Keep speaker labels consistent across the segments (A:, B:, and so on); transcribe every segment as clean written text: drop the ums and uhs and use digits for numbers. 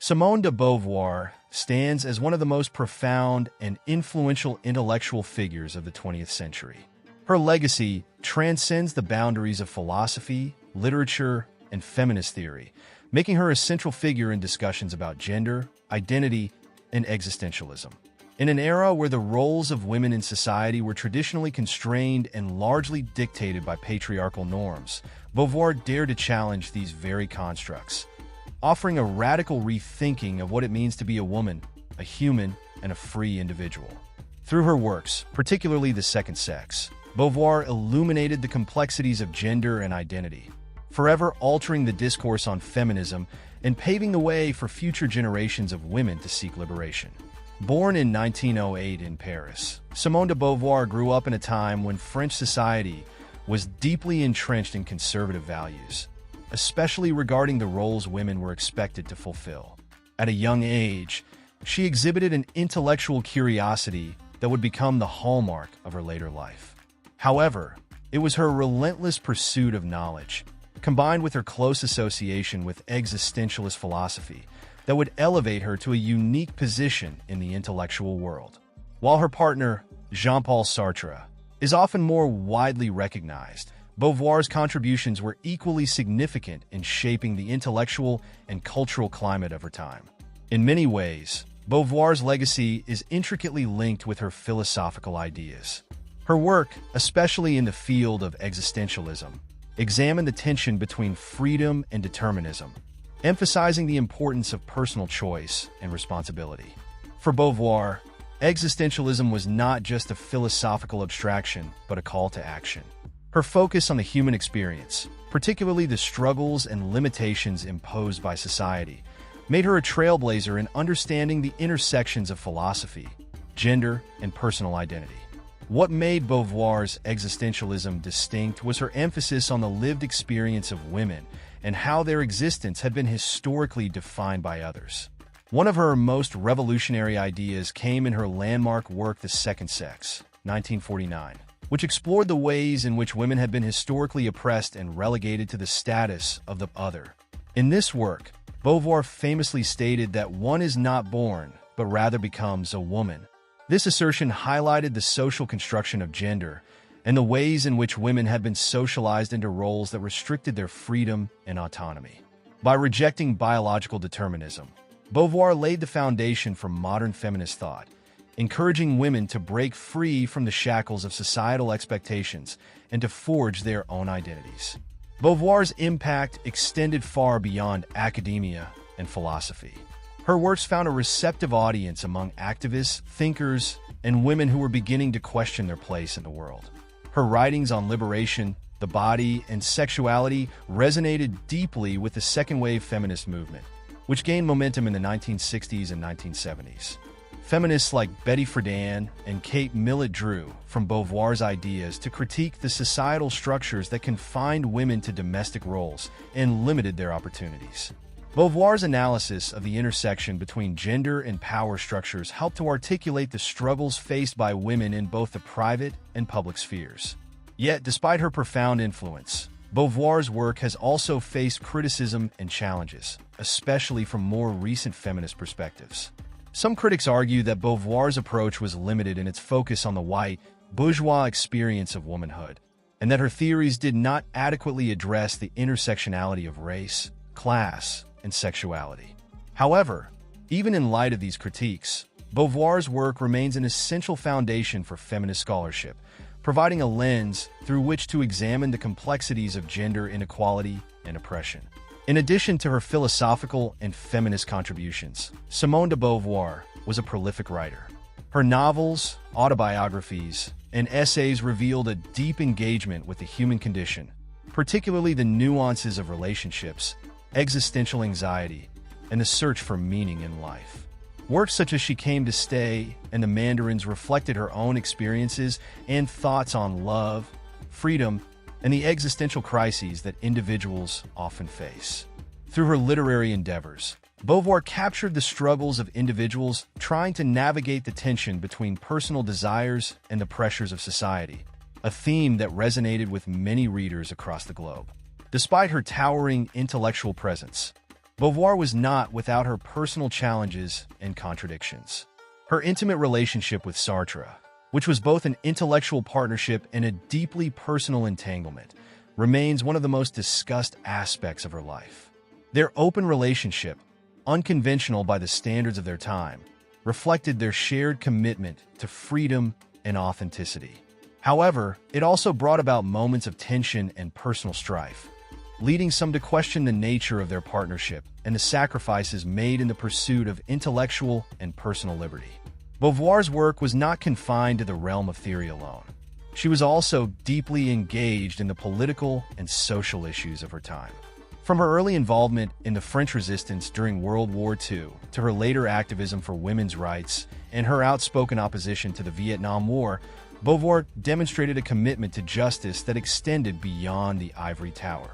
A: Simone de Beauvoir stands as one of the most profound and influential intellectual figures of the 20th century. Her legacy transcends the boundaries of philosophy, literature, and feminist theory, making her a central figure in discussions about gender, identity, and existentialism. In an era where the roles of women in society were traditionally constrained and largely dictated by patriarchal norms, Beauvoir dared to challenge these very constructs, offering a radical rethinking of what it means to be a woman, a human, and a free individual. Through her works, particularly The Second Sex, Beauvoir illuminated the complexities of gender and identity, forever altering the discourse on feminism and paving the way for future generations of women to seek liberation. Born in 1908 in Paris, Simone de Beauvoir grew up in a time when French society was deeply entrenched in conservative values, especially regarding the roles women were expected to fulfill. At a young age, she exhibited an intellectual curiosity that would become the hallmark of her later life. However, it was her relentless pursuit of knowledge, combined with her close association with existentialist philosophy, that would elevate her to a unique position in the intellectual world. While her partner, Jean-Paul Sartre, is often more widely recognized, Beauvoir's contributions were equally significant in shaping the intellectual and cultural climate of her time. In many ways, Beauvoir's legacy is intricately linked with her philosophical ideas. Her work, especially in the field of existentialism, examined the tension between freedom and determinism, emphasizing the importance of personal choice and responsibility. For Beauvoir, existentialism was not just a philosophical abstraction, but a call to action. Her focus on the human experience, particularly the struggles and limitations imposed by society, made her a trailblazer in understanding the intersections of philosophy, gender, and personal identity. What made Beauvoir's existentialism distinct was her emphasis on the lived experience of women and how their existence had been historically defined by others. One of her most revolutionary ideas came in her landmark work The Second Sex, 1949, which explored the ways in which women had been historically oppressed and relegated to the status of the other. In this work, Beauvoir famously stated that one is not born, but rather becomes a woman. This assertion highlighted the social construction of gender and the ways in which women had been socialized into roles that restricted their freedom and autonomy. By rejecting biological determinism, Beauvoir laid the foundation for modern feminist thought, encouraging women to break free from the shackles of societal expectations and to forge their own identities. Beauvoir's impact extended far beyond academia and philosophy. Her works found a receptive audience among activists, thinkers, and women who were beginning to question their place in the world. Her writings on liberation, the body, and sexuality resonated deeply with the second-wave feminist movement, which gained momentum in the 1960s and 1970s. Feminists like Betty Friedan and Kate Millett drew from Beauvoir's ideas to critique the societal structures that confined women to domestic roles and limited their opportunities. Beauvoir's analysis of the intersection between gender and power structures helped to articulate the struggles faced by women in both the private and public spheres. Yet, despite her profound influence, Beauvoir's work has also faced criticism and challenges, especially from more recent feminist perspectives. Some critics argue that Beauvoir's approach was limited in its focus on the white, bourgeois experience of womanhood, and that her theories did not adequately address the intersectionality of race, class, and sexuality. However, even in light of these critiques, Beauvoir's work remains an essential foundation for feminist scholarship, providing a lens through which to examine the complexities of gender inequality and oppression. In addition to her philosophical and feminist contributions, Simone de Beauvoir was a prolific writer. Her novels, autobiographies, and essays revealed a deep engagement with the human condition, particularly the nuances of relationships, existential anxiety, and the search for meaning in life. Works such as She Came to Stay and The Mandarins reflected her own experiences and thoughts on love, freedom, and the existential crises that individuals often face. Through her literary endeavors, Beauvoir captured the struggles of individuals trying to navigate the tension between personal desires and the pressures of society, a theme that resonated with many readers across the globe. Despite her towering intellectual presence, Beauvoir was not without her personal challenges and contradictions. Her intimate relationship with Sartre, which was both an intellectual partnership and a deeply personal entanglement, remains one of the most discussed aspects of her life. Their open relationship, unconventional by the standards of their time, reflected their shared commitment to freedom and authenticity. However, it also brought about moments of tension and personal strife, leading some to question the nature of their partnership and the sacrifices made in the pursuit of intellectual and personal liberty. Beauvoir's work was not confined to the realm of theory alone. She was also deeply engaged in the political and social issues of her time. From her early involvement in the French resistance during World War II to her later activism for women's rights and her outspoken opposition to the Vietnam War, Beauvoir demonstrated a commitment to justice that extended beyond the ivory tower.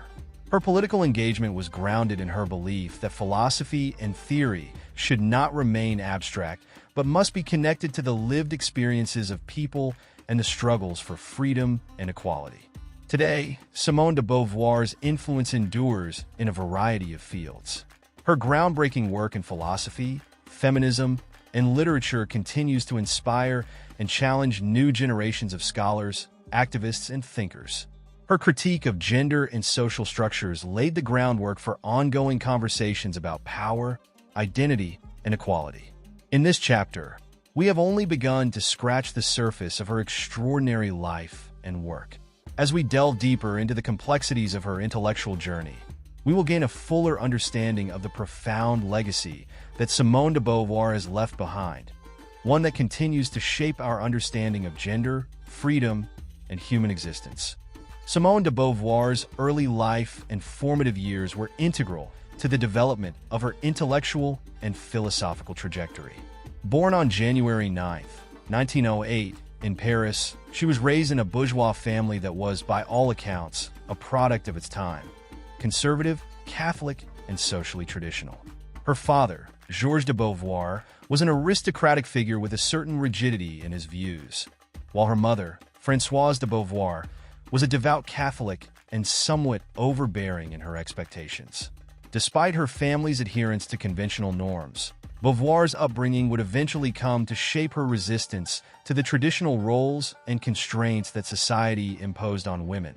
A: Her political engagement was grounded in her belief that philosophy and theory should not remain abstract, but must be connected to the lived experiences of people and the struggles for freedom and equality. Today, Simone de Beauvoir's influence endures in a variety of fields. Her groundbreaking work in philosophy, feminism, and literature continues to inspire and challenge new generations of scholars, activists, and thinkers. Her critique of gender and social structures laid the groundwork for ongoing conversations about power, identity, and equality. In this chapter, we have only begun to scratch the surface of her extraordinary life and work. As we delve deeper into the complexities of her intellectual journey, we will gain a fuller understanding of the profound legacy that Simone de Beauvoir has left behind, one that continues to shape our understanding of gender, freedom, and human existence. Simone de Beauvoir's early life and formative years were integral to the development of her intellectual and philosophical trajectory. Born on January 9, 1908, in Paris, she was raised in a bourgeois family that was, by all accounts, a product of its time: conservative, Catholic, and socially traditional. Her father, Georges de Beauvoir, was an aristocratic figure with a certain rigidity in his views, while her mother, Françoise de Beauvoir, was a devout Catholic and somewhat overbearing in her expectations. Despite her family's adherence to conventional norms, Beauvoir's upbringing would eventually come to shape her resistance to the traditional roles and constraints that society imposed on women,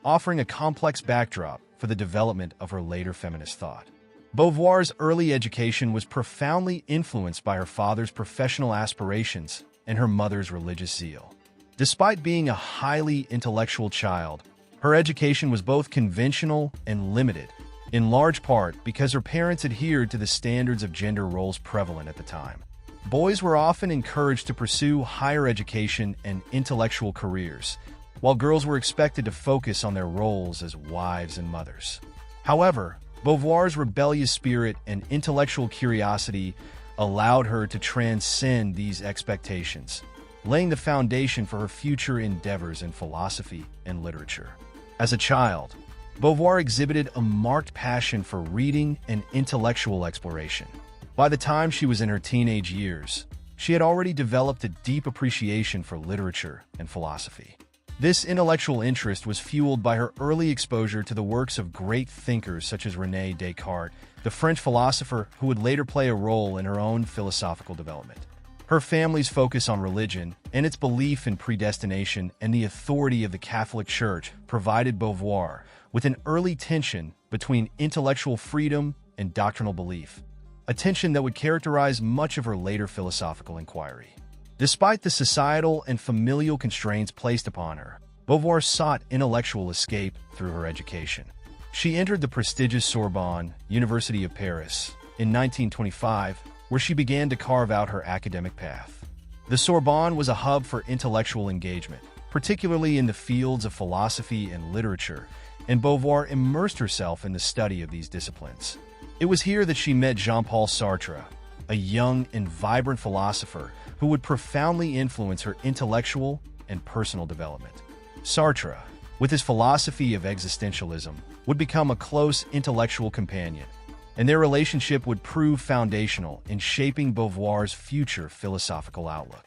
A: offering a complex backdrop for the development of her later feminist thought. Beauvoir's early education was profoundly influenced by her father's professional aspirations and her mother's religious zeal. Despite being a highly intellectual child, her education was both conventional and limited, in large part because her parents adhered to the standards of gender roles prevalent at the time. Boys were often encouraged to pursue higher education and intellectual careers, while girls were expected to focus on their roles as wives and mothers. However, Beauvoir's rebellious spirit and intellectual curiosity allowed her to transcend these expectations, laying the foundation for her future endeavors in philosophy and literature. As a child, Beauvoir exhibited a marked passion for reading and intellectual exploration. By the time she was in her teenage years, she had already developed a deep appreciation for literature and philosophy. This intellectual interest was fueled by her early exposure to the works of great thinkers such as René Descartes, the French philosopher who would later play a role in her own philosophical development. Her family's focus on religion and its belief in predestination and the authority of the Catholic Church provided Beauvoir with an early tension between intellectual freedom and doctrinal belief, a tension that would characterize much of her later philosophical inquiry. Despite the societal and familial constraints placed upon her, Beauvoir sought intellectual escape through her education. She entered the prestigious Sorbonne, University of Paris, in 1925, where she began to carve out her academic path. The Sorbonne was a hub for intellectual engagement, particularly in the fields of philosophy and literature, and Beauvoir immersed herself in the study of these disciplines. It was here that she met Jean-Paul Sartre, a young and vibrant philosopher who would profoundly influence her intellectual and personal development. Sartre, with his philosophy of existentialism, would become a close intellectual companion, and their relationship would prove foundational in shaping Beauvoir's future philosophical outlook.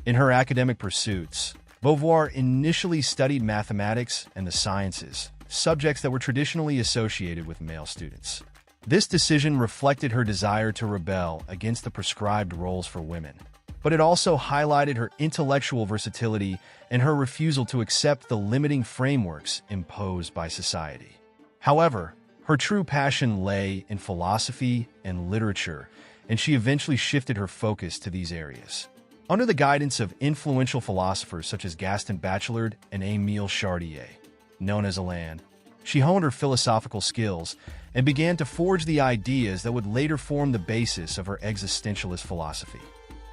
A: In her academic pursuits, Beauvoir initially studied mathematics and the sciences, subjects that were traditionally associated with male students. This decision reflected her desire to rebel against the prescribed roles for women, but it also highlighted her intellectual versatility and her refusal to accept the limiting frameworks imposed by society. However, her true passion lay in philosophy and literature, and she eventually shifted her focus to these areas. Under the guidance of influential philosophers such as Gaston Bachelard and Émile Chartier, known as Alain, she honed her philosophical skills and began to forge the ideas that would later form the basis of her existentialist philosophy.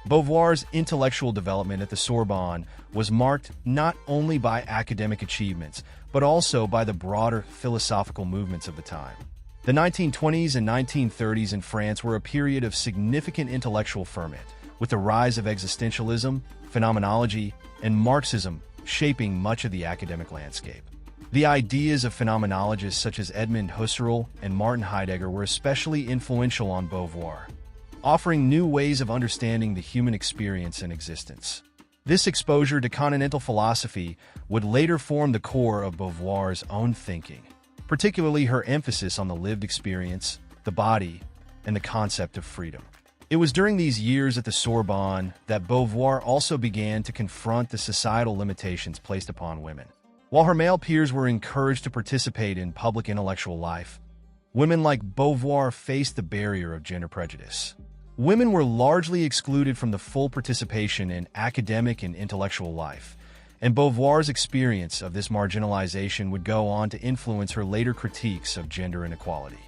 A: Beauvoir's intellectual development at the Sorbonne was marked not only by academic achievements, but also by the broader philosophical movements of the time. The 1920s and 1930s in France were a period of significant intellectual ferment, with the rise of existentialism, phenomenology, and Marxism shaping much of the academic landscape. The ideas of phenomenologists such as Edmund Husserl and Martin Heidegger were especially influential on Beauvoir, offering new ways of understanding the human experience and existence. This exposure to continental philosophy would later form the core of Beauvoir's own thinking, particularly her emphasis on the lived experience, the body, and the concept of freedom. It was during these years at the Sorbonne that Beauvoir also began to confront the societal limitations placed upon women. While her male peers were encouraged to participate in public intellectual life, women like Beauvoir faced the barrier of gender prejudice. Women were largely excluded from the full participation in academic and intellectual life, and Beauvoir's experience of this marginalization would go on to influence her later critiques of gender inequality.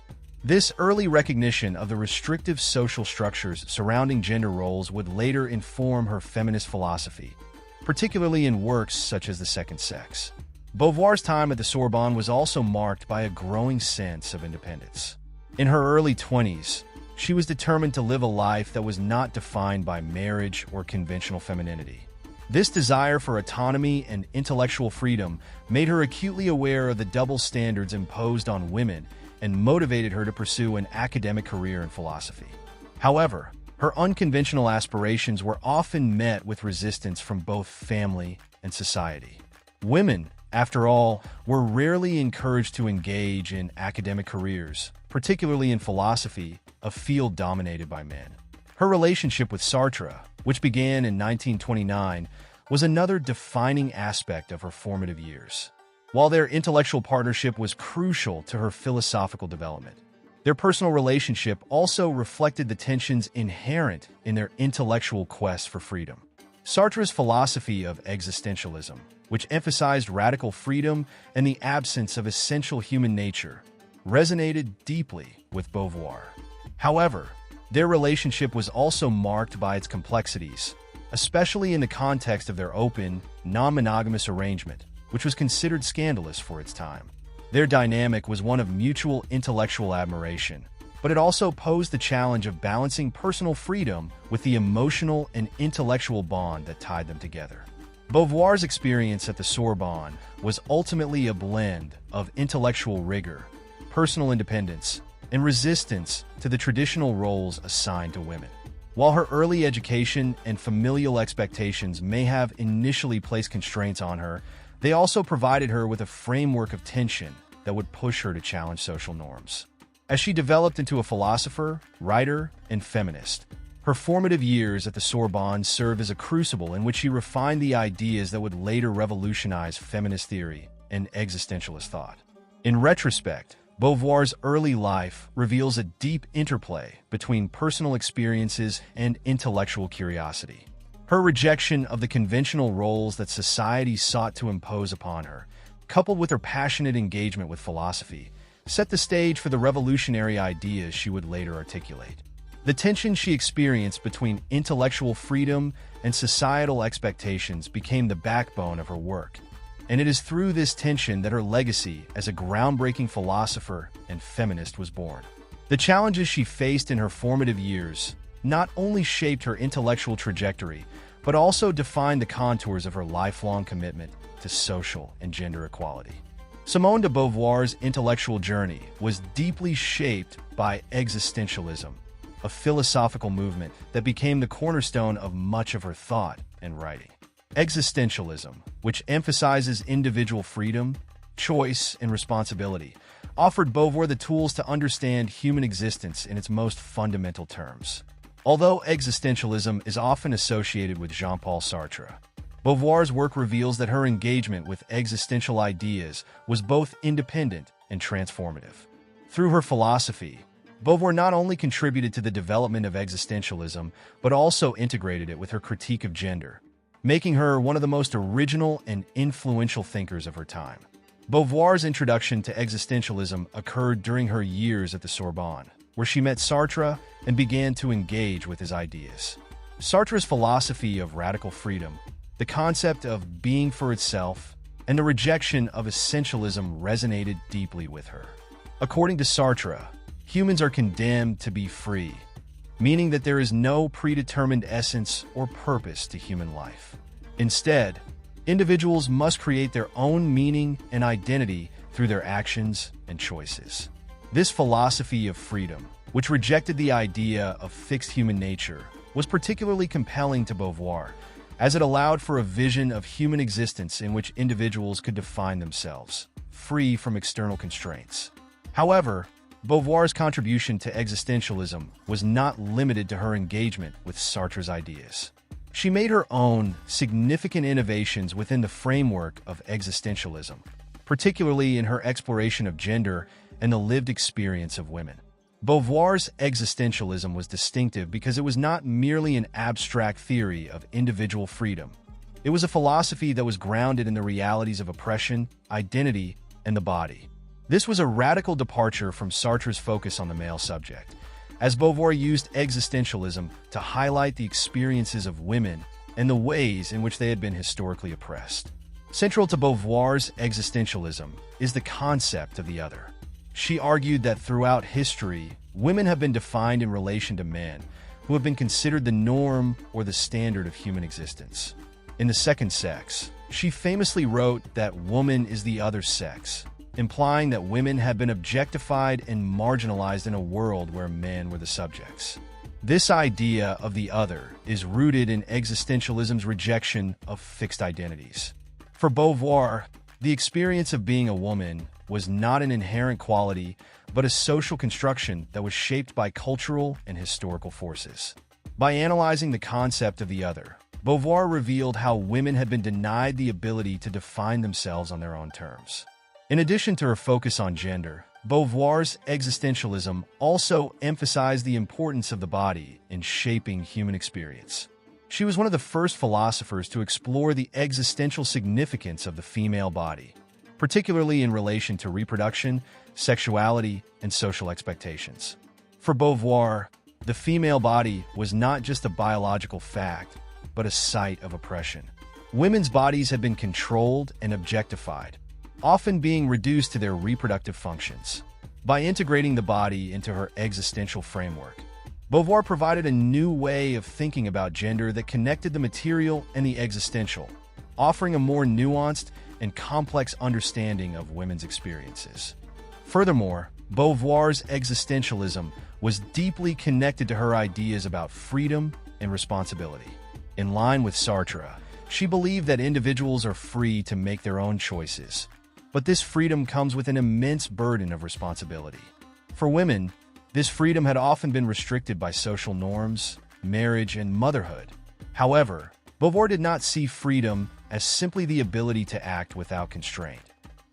A: This early recognition of the restrictive social structures surrounding gender roles would later inform her feminist philosophy, particularly in works such as The Second Sex. Beauvoir's time at the Sorbonne was also marked by a growing sense of independence. In her early 20s, she was determined to live a life that was not defined by marriage or conventional femininity. This desire for autonomy and intellectual freedom made her acutely aware of the double standards imposed on women and motivated her to pursue an academic career in philosophy. However, her unconventional aspirations were often met with resistance from both family and society. Women, after all, were rarely encouraged to engage in academic careers, particularly in philosophy, a field dominated by men. Her relationship with Sartre, which began in 1929, was another defining aspect of her formative years. While their intellectual partnership was crucial to her philosophical development, their personal relationship also reflected the tensions inherent in their intellectual quest for freedom. Sartre's philosophy of existentialism, which emphasized radical freedom and the absence of essential human nature, resonated deeply with Beauvoir. However, their relationship was also marked by its complexities, especially in the context of their open, non-monogamous arrangement, which was considered scandalous for its time. Their dynamic was one of mutual intellectual admiration, but it also posed the challenge of balancing personal freedom with the emotional and intellectual bond that tied them together. Beauvoir's experience at the Sorbonne was ultimately a blend of intellectual rigor, personal independence, and resistance to the traditional roles assigned to women. While her early education and familial expectations may have initially placed constraints on her, they also provided her with a framework of tension that would push her to challenge social norms. As she developed into a philosopher, writer, and feminist, her formative years at the Sorbonne served as a crucible in which she refined the ideas that would later revolutionize feminist theory and existentialist thought. In retrospect, Beauvoir's early life reveals a deep interplay between personal experiences and intellectual curiosity. Her rejection of the conventional roles that society sought to impose upon her, coupled with her passionate engagement with philosophy, set the stage for the revolutionary ideas she would later articulate. The tension she experienced between intellectual freedom and societal expectations became the backbone of her work, and it is through this tension that her legacy as a groundbreaking philosopher and feminist was born. The challenges she faced in her formative years not only shaped her intellectual trajectory, but also defined the contours of her lifelong commitment to social and gender equality. Simone de Beauvoir's intellectual journey was deeply shaped by existentialism, a philosophical movement that became the cornerstone of much of her thought and writing. Existentialism, which emphasizes individual freedom, choice, and responsibility, offered Beauvoir the tools to understand human existence in its most fundamental terms. Although existentialism is often associated with Jean-Paul Sartre, Beauvoir's work reveals that her engagement with existential ideas was both independent and transformative. Through her philosophy, Beauvoir not only contributed to the development of existentialism, but also integrated it with her critique of gender, making her one of the most original and influential thinkers of her time. Beauvoir's introduction to existentialism occurred during her years at the Sorbonne, where she met Sartre and began to engage with his ideas. Sartre's philosophy of radical freedom, the concept of being for itself, and the rejection of essentialism resonated deeply with her. According to Sartre, humans are condemned to be free, meaning that there is no predetermined essence or purpose to human life. Instead, individuals must create their own meaning and identity through their actions and choices. This philosophy of freedom, which rejected the idea of fixed human nature, was particularly compelling to Beauvoir, as it allowed for a vision of human existence in which individuals could define themselves, free from external constraints. However, Beauvoir's contribution to existentialism was not limited to her engagement with Sartre's ideas. She made her own significant innovations within the framework of existentialism, particularly in her exploration of gender and the lived experience of women. Beauvoir's existentialism was distinctive because it was not merely an abstract theory of individual freedom. It was a philosophy that was grounded in the realities of oppression, identity, and the body. This was a radical departure from Sartre's focus on the male subject, as Beauvoir used existentialism to highlight the experiences of women and the ways in which they had been historically oppressed. Central to Beauvoir's existentialism is the concept of the other. She argued that throughout history, women have been defined in relation to men, who have been considered the norm or the standard of human existence. In The Second Sex, she famously wrote that woman is the other sex, implying that women had been objectified and marginalized in a world where men were the subjects. This idea of the other is rooted in existentialism's rejection of fixed identities. For Beauvoir, the experience of being a woman was not an inherent quality, but a social construction that was shaped by cultural and historical forces. By analyzing the concept of the other, Beauvoir revealed how women had been denied the ability to define themselves on their own terms. In addition to her focus on gender, Beauvoir's existentialism also emphasized the importance of the body in shaping human experience. She was one of the first philosophers to explore the existential significance of the female body, particularly in relation to reproduction, sexuality, and social expectations. For Beauvoir, the female body was not just a biological fact, but a site of oppression. Women's bodies had been controlled and objectified, often being reduced to their reproductive functions. By integrating the body into her existential framework, Beauvoir provided a new way of thinking about gender that connected the material and the existential, offering a more nuanced and complex understanding of women's experiences. Furthermore, Beauvoir's existentialism was deeply connected to her ideas about freedom and responsibility. In line with Sartre, she believed that individuals are free to make their own choices, but this freedom comes with an immense burden of responsibility. For women, this freedom had often been restricted by social norms, marriage, and motherhood. However, Beauvoir did not see freedom as simply the ability to act without constraint.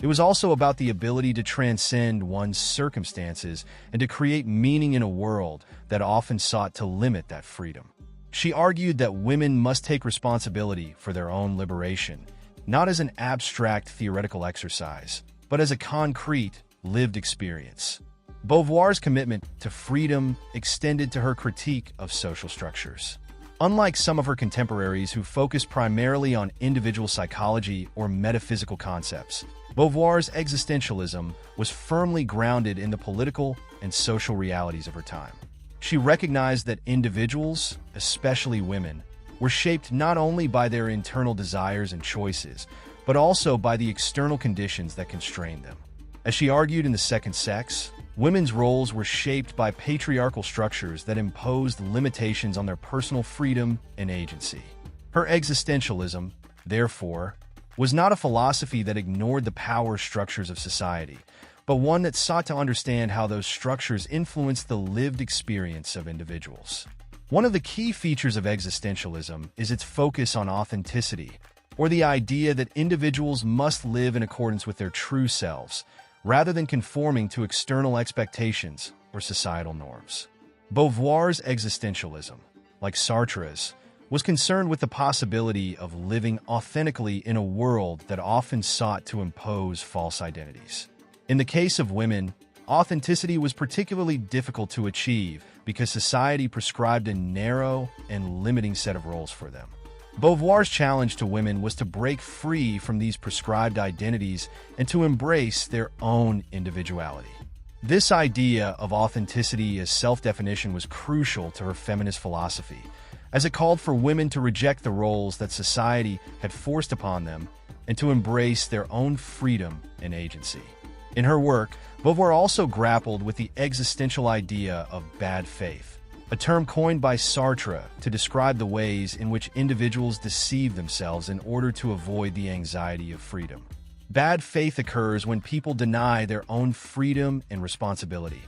A: It was also about the ability to transcend one's circumstances and to create meaning in a world that often sought to limit that freedom. She argued that women must take responsibility for their own liberation, not as an abstract theoretical exercise, but as a concrete, lived experience. Beauvoir's commitment to freedom extended to her critique of social structures. Unlike some of her contemporaries who focused primarily on individual psychology or metaphysical concepts, Beauvoir's existentialism was firmly grounded in the political and social realities of her time. She recognized that individuals, especially women, were shaped not only by their internal desires and choices, but also by the external conditions that constrained them. As she argued in The Second Sex, women's roles were shaped by patriarchal structures that imposed limitations on their personal freedom and agency. Her existentialism, therefore, was not a philosophy that ignored the power structures of society, but one that sought to understand how those structures influence the lived experience of individuals. One of the key features of existentialism is its focus on authenticity, or the idea that individuals must live in accordance with their true selves, rather than conforming to external expectations or societal norms. Beauvoir's existentialism, like Sartre's, was concerned with the possibility of living authentically in a world that often sought to impose false identities. In the case of women, authenticity was particularly difficult to achieve because society prescribed a narrow and limiting set of roles for them. Beauvoir's challenge to women was to break free from these prescribed identities and to embrace their own individuality. This idea of authenticity as self-definition was crucial to her feminist philosophy, as it called for women to reject the roles that society had forced upon them and to embrace their own freedom and agency. In her work, Beauvoir also grappled with the existential idea of bad faith, a term coined by Sartre to describe the ways in which individuals deceive themselves in order to avoid the anxiety of freedom. Bad faith occurs when people deny their own freedom and responsibility,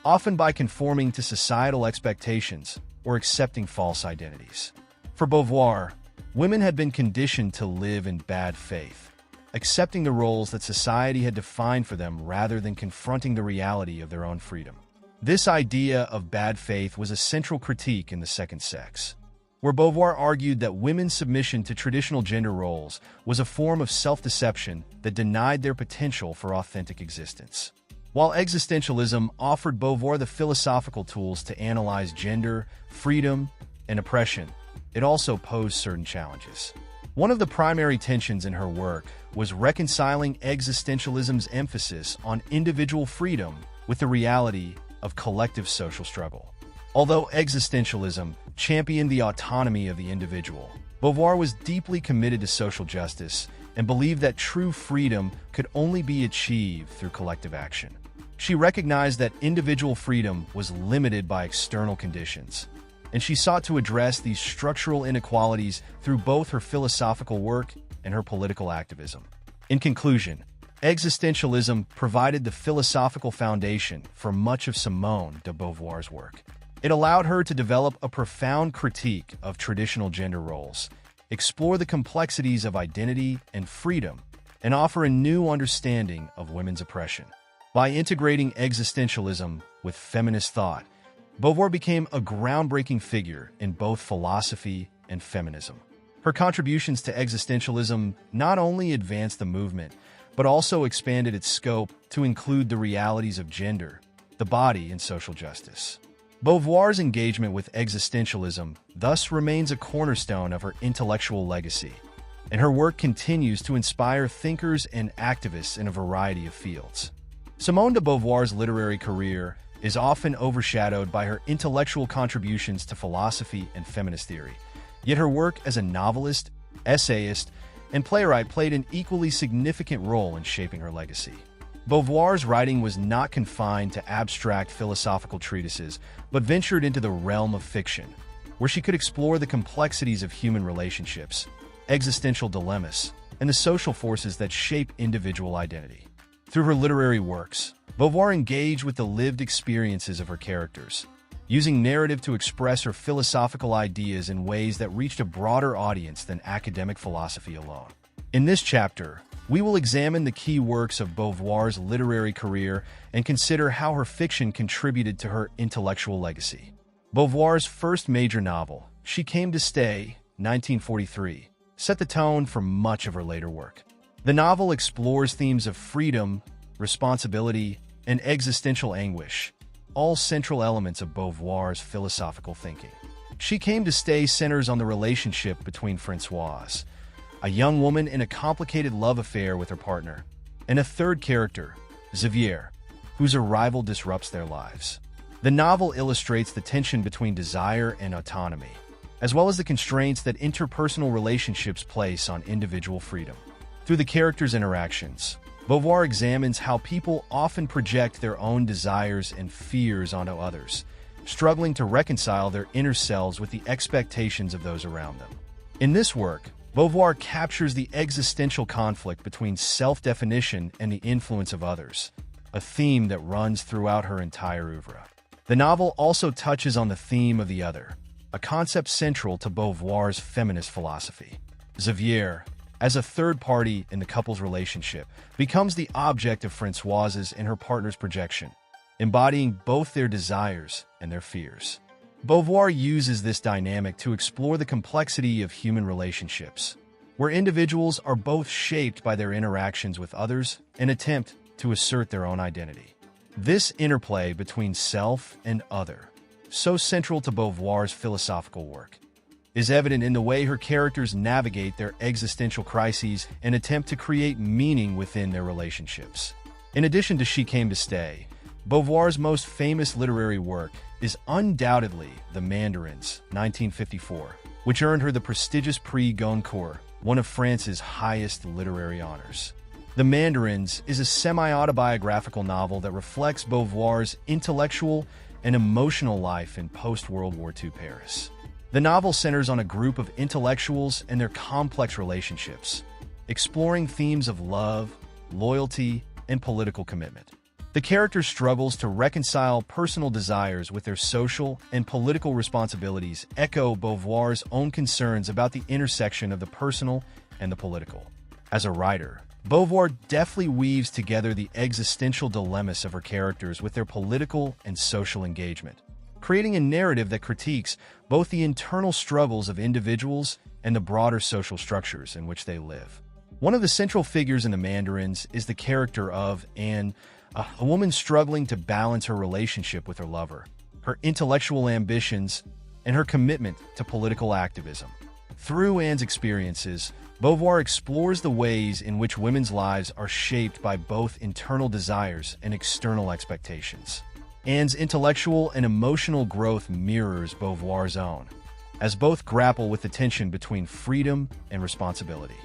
A: often by conforming to societal expectations or accepting false identities. For Beauvoir, women had been conditioned to live in bad faith, accepting the roles that society had defined for them rather than confronting the reality of their own freedom. This idea of bad faith was a central critique in The Second Sex, where Beauvoir argued that women's submission to traditional gender roles was a form of self-deception that denied their potential for authentic existence. While existentialism offered Beauvoir the philosophical tools to analyze gender, freedom, and oppression, it also posed certain challenges. One of the primary tensions in her work was reconciling existentialism's emphasis on individual freedom with the reality of collective social struggle. Although existentialism championed the autonomy of the individual, Beauvoir was deeply committed to social justice and believed that true freedom could only be achieved through collective action. She recognized that individual freedom was limited by external conditions, and she sought to address these structural inequalities through both her philosophical work and her political activism. In conclusion, existentialism provided the philosophical foundation for much of Simone de Beauvoir's work. It allowed her to develop a profound critique of traditional gender roles, explore the complexities of identity and freedom, and offer a new understanding of women's oppression. By integrating existentialism with feminist thought, Beauvoir became a groundbreaking figure in both philosophy and feminism. Her contributions to existentialism not only advanced the movement, but also expanded its scope to include the realities of gender, the body, and social justice. Beauvoir's engagement with existentialism thus remains a cornerstone of her intellectual legacy, and her work continues to inspire thinkers and activists in a variety of fields. Simone de Beauvoir's literary career is often overshadowed by her intellectual contributions to philosophy and feminist theory, yet her work as a novelist, essayist, and playwright played an equally significant role in shaping her legacy. Beauvoir's writing was not confined to abstract philosophical treatises, but ventured into the realm of fiction, where she could explore the complexities of human relationships, existential dilemmas, and the social forces that shape individual identity. Through her literary works, Beauvoir engaged with the lived experiences of her characters, using narrative to express her philosophical ideas in ways that reached a broader audience than academic philosophy alone. In this chapter, we will examine the key works of Beauvoir's literary career and consider how her fiction contributed to her intellectual legacy. Beauvoir's first major novel, She Came to Stay, 1943, set the tone for much of her later work. The novel explores themes of freedom, responsibility, and existential anguish, all central elements of Beauvoir's philosophical thinking. She Came to Stay centers on the relationship between Françoise, a young woman in a complicated love affair with her partner, and a third character, Xavier, whose arrival disrupts their lives. The novel illustrates the tension between desire and autonomy, as well as the constraints that interpersonal relationships place on individual freedom. Through the characters' interactions, Beauvoir examines how people often project their own desires and fears onto others, struggling to reconcile their inner selves with the expectations of those around them. In this work, Beauvoir captures the existential conflict between self-definition and the influence of others, a theme that runs throughout her entire oeuvre. The novel also touches on the theme of the other, a concept central to Beauvoir's feminist philosophy. Xavier, as a third party in the couple's relationship, becomes the object of Françoise's and her partner's projection, embodying both their desires and their fears. Beauvoir uses this dynamic to explore the complexity of human relationships, where individuals are both shaped by their interactions with others and attempt to assert their own identity. This interplay between self and other, so central to Beauvoir's philosophical work, is evident in the way her characters navigate their existential crises and attempt to create meaning within their relationships. In addition to She Came to Stay, Beauvoir's most famous literary work is undoubtedly The Mandarins, 1954, which earned her the prestigious Prix Goncourt, one of France's highest literary honors. The Mandarins is a semi-autobiographical novel that reflects Beauvoir's intellectual and emotional life in post-World War II Paris. The novel centers on a group of intellectuals and their complex relationships, exploring themes of love, loyalty, and political commitment. The character struggles to reconcile personal desires with their social and political responsibilities, echo Beauvoir's own concerns about the intersection of the personal and the political. As a writer, Beauvoir deftly weaves together the existential dilemmas of her characters with their political and social engagement, creating a narrative that critiques both the internal struggles of individuals and the broader social structures in which they live. One of the central figures in The Mandarins is the character of Anne, a woman struggling to balance her relationship with her lover, her intellectual ambitions, and her commitment to political activism. Through Anne's experiences, Beauvoir explores the ways in which women's lives are shaped by both internal desires and external expectations. Anne's intellectual and emotional growth mirrors Beauvoir's own, as both grapple with the tension between freedom and responsibility.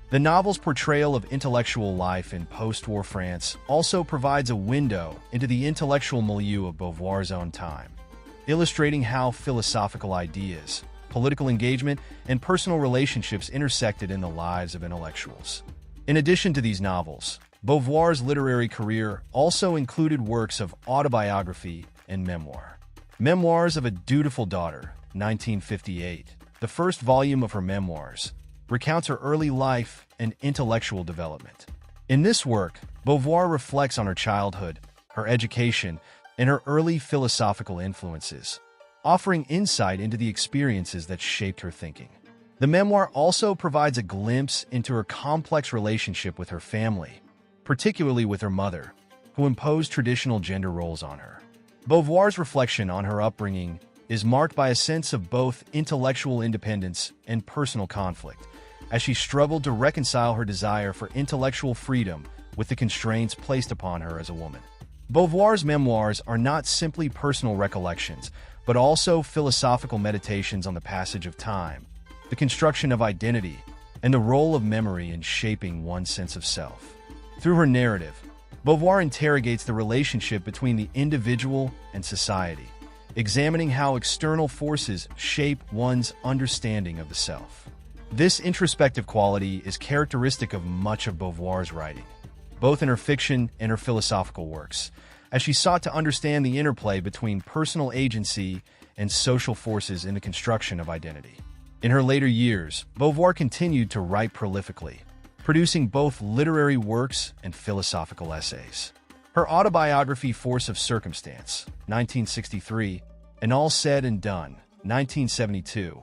A: The novel's portrayal of intellectual life in post-war France also provides a window into the intellectual milieu of Beauvoir's own time, illustrating how philosophical ideas, political engagement, and personal relationships intersected in the lives of intellectuals. In addition to these novels, Beauvoir's literary career also included works of autobiography and memoir. Memoirs of a Dutiful Daughter, 1958, the first volume of her memoirs, recounts her early life and intellectual development. In this work, Beauvoir reflects on her childhood, her education, and her early philosophical influences, offering insight into the experiences that shaped her thinking. The memoir also provides a glimpse into her complex relationship with her family, particularly with her mother, who imposed traditional gender roles on her. Beauvoir's reflection on her upbringing is marked by a sense of both intellectual independence and personal conflict, as she struggled to reconcile her desire for intellectual freedom with the constraints placed upon her as a woman. Beauvoir's memoirs are not simply personal recollections, but also philosophical meditations on the passage of time, the construction of identity, and the role of memory in shaping one's sense of self. Through her narrative, Beauvoir interrogates the relationship between the individual and society, examining how external forces shape one's understanding of the self. This introspective quality is characteristic of much of Beauvoir's writing, both in her fiction and her philosophical works, as she sought to understand the interplay between personal agency and social forces in the construction of identity. In her later years, Beauvoir continued to write prolifically, producing both literary works and philosophical essays. Her autobiography Force of Circumstance, 1963, and All Said and Done, 1972,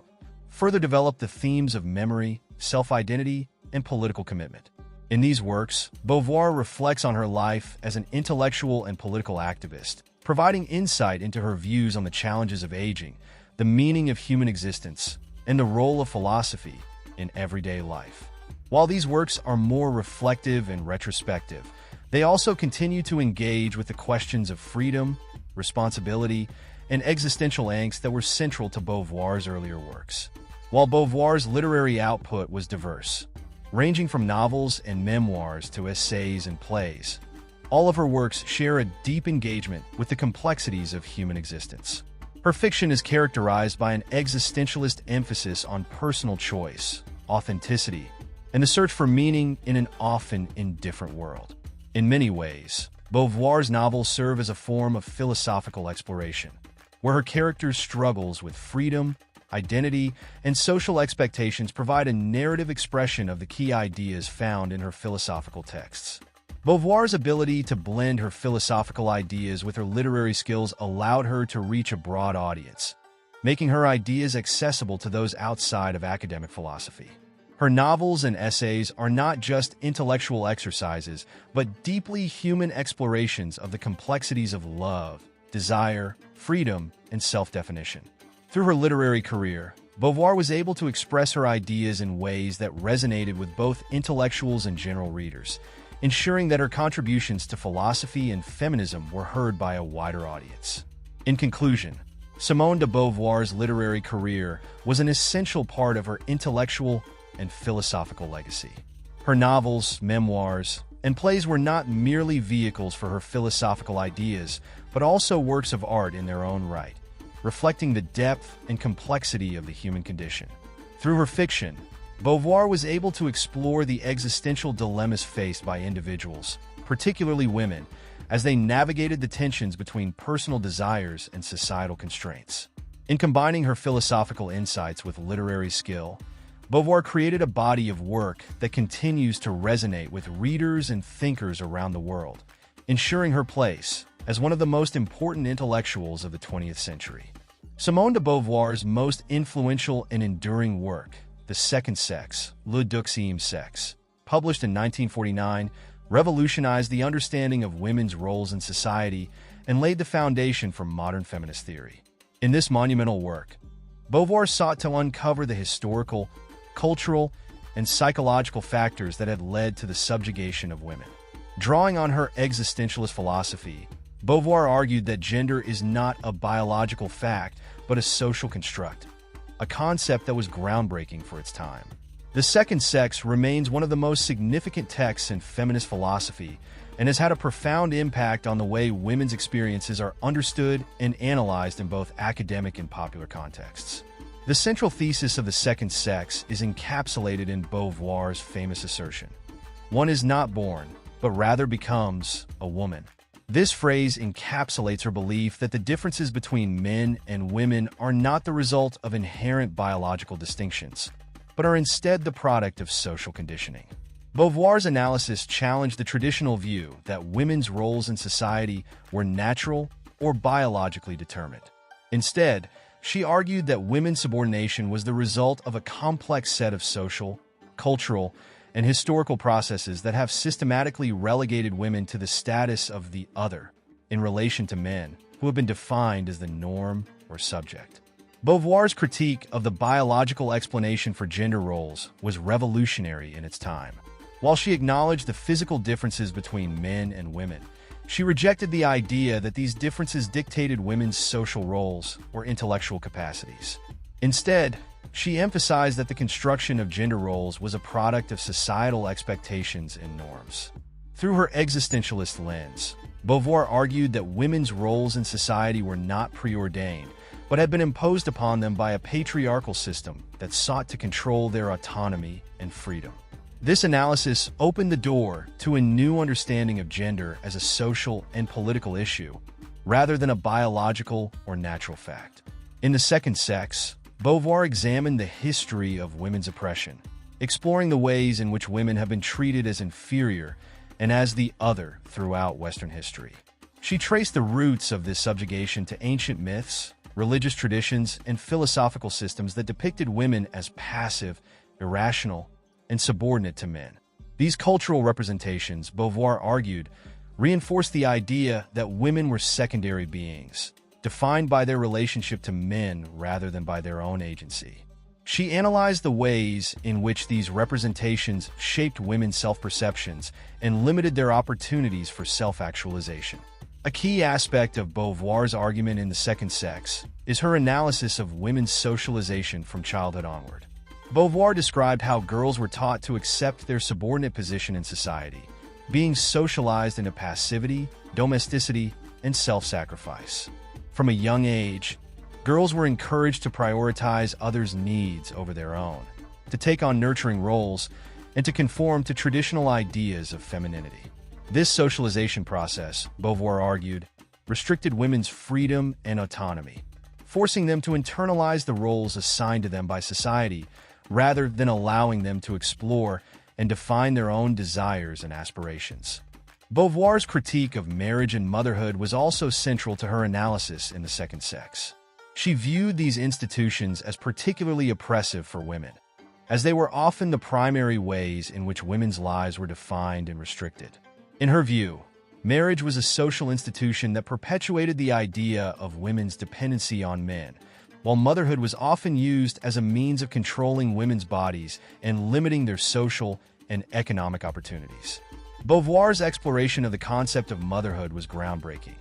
A: further developed the themes of memory, self-identity, and political commitment. In these works, Beauvoir reflects on her life as an intellectual and political activist, providing insight into her views on the challenges of aging, the meaning of human existence, and the role of philosophy in everyday life. While these works are more reflective and retrospective, they also continue to engage with the questions of freedom, responsibility, and existential angst that were central to Beauvoir's earlier works. While Beauvoir's literary output was diverse, ranging from novels and memoirs to essays and plays, all of her works share a deep engagement with the complexities of human existence. Her fiction is characterized by an existentialist emphasis on personal choice, authenticity, and the search for meaning in an often indifferent world. In many ways, Beauvoir's novels serve as a form of philosophical exploration, where her characters' struggles with freedom, identity, and social expectations provide a narrative expression of the key ideas found in her philosophical texts. Beauvoir's ability to blend her philosophical ideas with her literary skills allowed her to reach a broad audience, making her ideas accessible to those outside of academic philosophy. Her novels and essays are not just intellectual exercises, but deeply human explorations of the complexities of love, desire, freedom, and self-definition. Through her literary career, Beauvoir was able to express her ideas in ways that resonated with both intellectuals and general readers, ensuring that her contributions to philosophy and feminism were heard by a wider audience. In conclusion, Simone de Beauvoir's literary career was an essential part of her intellectual and philosophical legacy. Her novels, memoirs, and plays were not merely vehicles for her philosophical ideas, but also works of art in their own right, reflecting the depth and complexity of the human condition. Through her fiction, Beauvoir was able to explore the existential dilemmas faced by individuals, particularly women, as they navigated the tensions between personal desires and societal constraints. In combining her philosophical insights with literary skill, Beauvoir created a body of work that continues to resonate with readers and thinkers around the world, ensuring her place as one of the most important intellectuals of the 20th century. Simone de Beauvoir's most influential and enduring work, The Second Sex, Le Deuxième Sexe, published in 1949, revolutionized the understanding of women's roles in society and laid the foundation for modern feminist theory. In this monumental work, Beauvoir sought to uncover the historical, cultural, and psychological factors that had led to the subjugation of women. Drawing on her existentialist philosophy, Beauvoir argued that gender is not a biological fact, but a social construct, a concept that was groundbreaking for its time. The Second Sex remains one of the most significant texts in feminist philosophy and has had a profound impact on the way women's experiences are understood and analyzed in both academic and popular contexts. The central thesis of The Second Sex is encapsulated in Beauvoir's famous assertion: "One is not born, but rather becomes a woman." This phrase encapsulates her belief that the differences between men and women are not the result of inherent biological distinctions, but are instead the product of social conditioning. Beauvoir's analysis challenged the traditional view that women's roles in society were natural or biologically determined. Instead, she argued that women's subordination was the result of a complex set of social, cultural, and historical processes that have systematically relegated women to the status of the other in relation to men, who have been defined as the norm or subject. Beauvoir's critique of the biological explanation for gender roles was revolutionary in its time. While she acknowledged the physical differences between men and women, she rejected the idea that these differences dictated women's social roles or intellectual capacities. Instead, she emphasized that the construction of gender roles was a product of societal expectations and norms. Through her existentialist lens, Beauvoir argued that women's roles in society were not preordained, but had been imposed upon them by a patriarchal system that sought to control their autonomy and freedom. This analysis opened the door to a new understanding of gender as a social and political issue, rather than a biological or natural fact. In The Second Sex, Beauvoir examined the history of women's oppression, exploring the ways in which women have been treated as inferior and as the other throughout Western history. She traced the roots of this subjugation to ancient myths, religious traditions, and philosophical systems that depicted women as passive, irrational, and subordinate to men. These cultural representations, Beauvoir argued, reinforced the idea that women were secondary beings, defined by their relationship to men rather than by their own agency. She analyzed the ways in which these representations shaped women's self-perceptions and limited their opportunities for self-actualization. A key aspect of Beauvoir's argument in The Second Sex is her analysis of women's socialization from childhood onward. Beauvoir described how girls were taught to accept their subordinate position in society, being socialized into passivity, domesticity, and self-sacrifice. From a young age, girls were encouraged to prioritize others' needs over their own, to take on nurturing roles, and to conform to traditional ideas of femininity. This socialization process, Beauvoir argued, restricted women's freedom and autonomy, forcing them to internalize the roles assigned to them by society rather than allowing them to explore and define their own desires and aspirations. Beauvoir's critique of marriage and motherhood was also central to her analysis in The Second Sex. She viewed these institutions as particularly oppressive for women, as they were often the primary ways in which women's lives were defined and restricted. In her view, marriage was a social institution that perpetuated the idea of women's dependency on men, while motherhood was often used as a means of controlling women's bodies and limiting their social and economic opportunities. Beauvoir's exploration of the concept of motherhood was groundbreaking,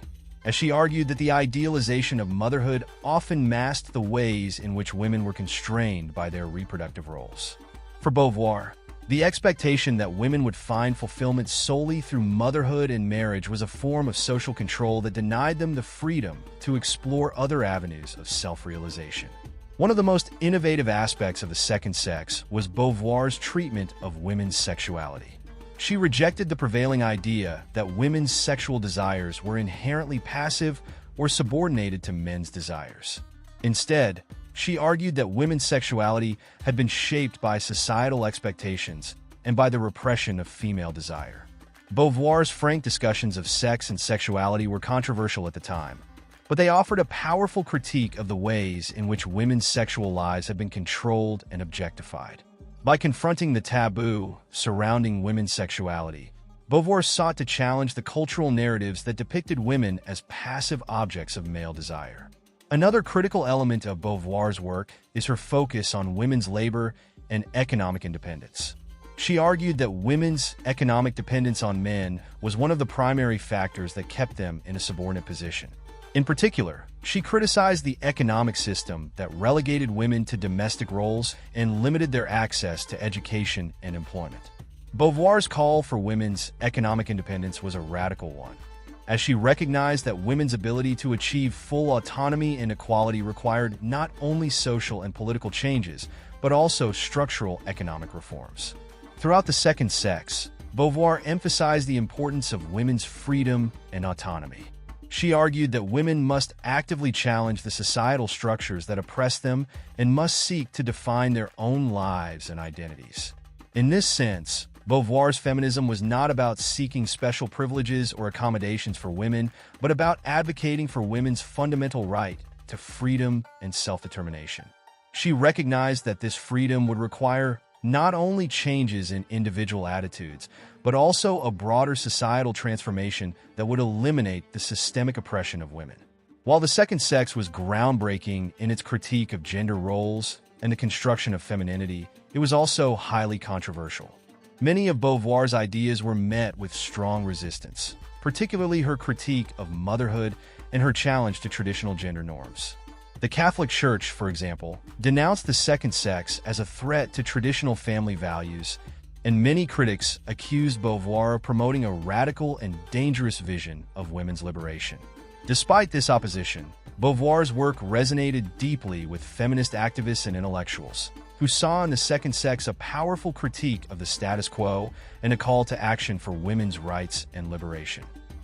A: as she argued that the idealization of motherhood often masked the ways in which women were constrained by their reproductive roles. For Beauvoir, the expectation that women would find fulfillment solely through motherhood and marriage was a form of social control that denied them the freedom to explore other avenues of self-realization. One of the most innovative aspects of The Second Sex was Beauvoir's treatment of women's sexuality. She rejected the prevailing idea that women's sexual desires were inherently passive or subordinated to men's desires. Instead, she argued that women's sexuality had been shaped by societal expectations and by the repression of female desire. Beauvoir's frank discussions of sex and sexuality were controversial at the time, but they offered a powerful critique of the ways in which women's sexual lives had been controlled and objectified. By confronting the taboo surrounding women's sexuality, Beauvoir sought to challenge the cultural narratives that depicted women as passive objects of male desire. Another critical element of Beauvoir's work is her focus on women's labor and economic independence. She argued that women's economic dependence on men was one of the primary factors that kept them in a subordinate position. In particular, she criticized the economic system that relegated women to domestic roles and limited their access to education and employment. Beauvoir's call for women's economic independence was a radical one, as she recognized that women's ability to achieve full autonomy and equality required not only social and political changes, but also structural economic reforms. Throughout The Second Sex, Beauvoir emphasized the importance of women's freedom and autonomy. She argued that women must actively challenge the societal structures that oppress them and must seek to define their own lives and identities. In this sense, Beauvoir's feminism was not about seeking special privileges or accommodations for women, but about advocating for women's fundamental right to freedom and self-determination. She recognized that this freedom would require not only changes in individual attitudes, but also a broader societal transformation that would eliminate the systemic oppression of women. While The Second Sex was groundbreaking in its critique of gender roles and the construction of femininity, it was also highly controversial. Many of Beauvoir's ideas were met with strong resistance, particularly her critique of motherhood and her challenge to traditional gender norms. The Catholic Church, for example, denounced The Second Sex as a threat to traditional family values, and many critics accused Beauvoir of promoting a radical and dangerous vision of women's liberation. Despite this opposition, Beauvoir's work resonated deeply with feminist activists and intellectuals, who saw in The Second Sex a powerful critique of the status quo and a call to action for women's rights and liberation.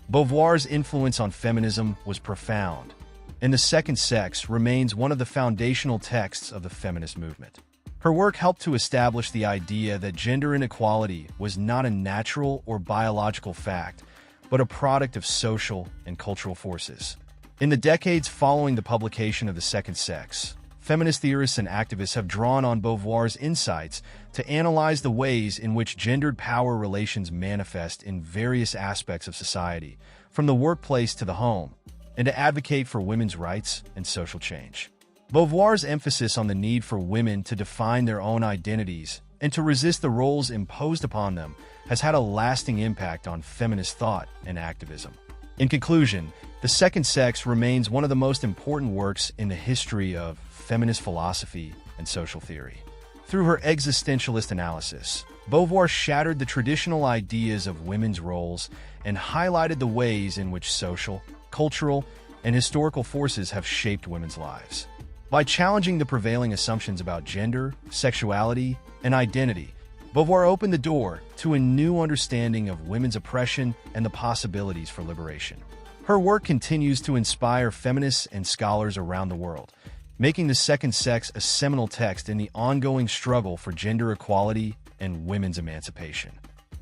A: Beauvoir's influence on feminism was profound, and The Second Sex remains one of the foundational texts of the feminist movement. Her work helped to establish the idea that gender inequality was not a natural or biological fact, but a product of social and cultural forces. In the decades following the publication of The Second Sex, feminist theorists and activists have drawn on Beauvoir's insights to analyze the ways in which gendered power relations manifest in various aspects of society, from the workplace to the home, and to advocate for women's rights and social change. Beauvoir's emphasis on the need for women to define their own identities and to resist the roles imposed upon them has had a lasting impact on feminist thought and activism. In conclusion, The Second Sex remains one of the most important works in the history of feminist philosophy and social theory. Through her existentialist analysis, Beauvoir shattered the traditional ideas of women's roles and highlighted the ways in which social, cultural, and historical forces have shaped women's lives. By challenging the prevailing assumptions about gender, sexuality, and identity, Beauvoir opened the door to a new understanding of women's oppression and the possibilities for liberation. Her work continues to inspire feminists and scholars around the world, making The Second Sex a seminal text in the ongoing struggle for gender equality and women's emancipation.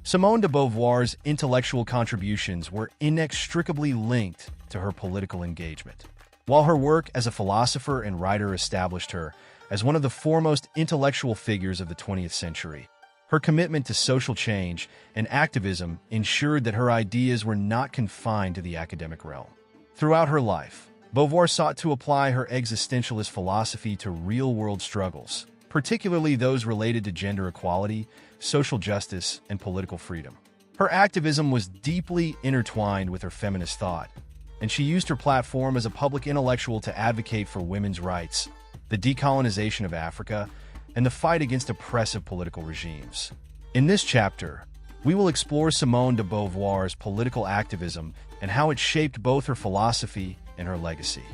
A: Simone de Beauvoir's intellectual contributions were inextricably linked to her political engagement. While her work as a philosopher and writer established her as one of the foremost intellectual figures of the 20th century, her commitment to social change and activism ensured that her ideas were not confined to the academic realm. Throughout her life, Beauvoir sought to apply her existentialist philosophy to real-world struggles, particularly those related to gender equality, social justice, and political freedom. Her activism was deeply intertwined with her feminist thought, and she used her platform as a public intellectual to advocate for women's rights, the decolonization of Africa, and the fight against oppressive political regimes. In this chapter, we will explore Simone de Beauvoir's political activism and how it shaped both her philosophy and her legacy.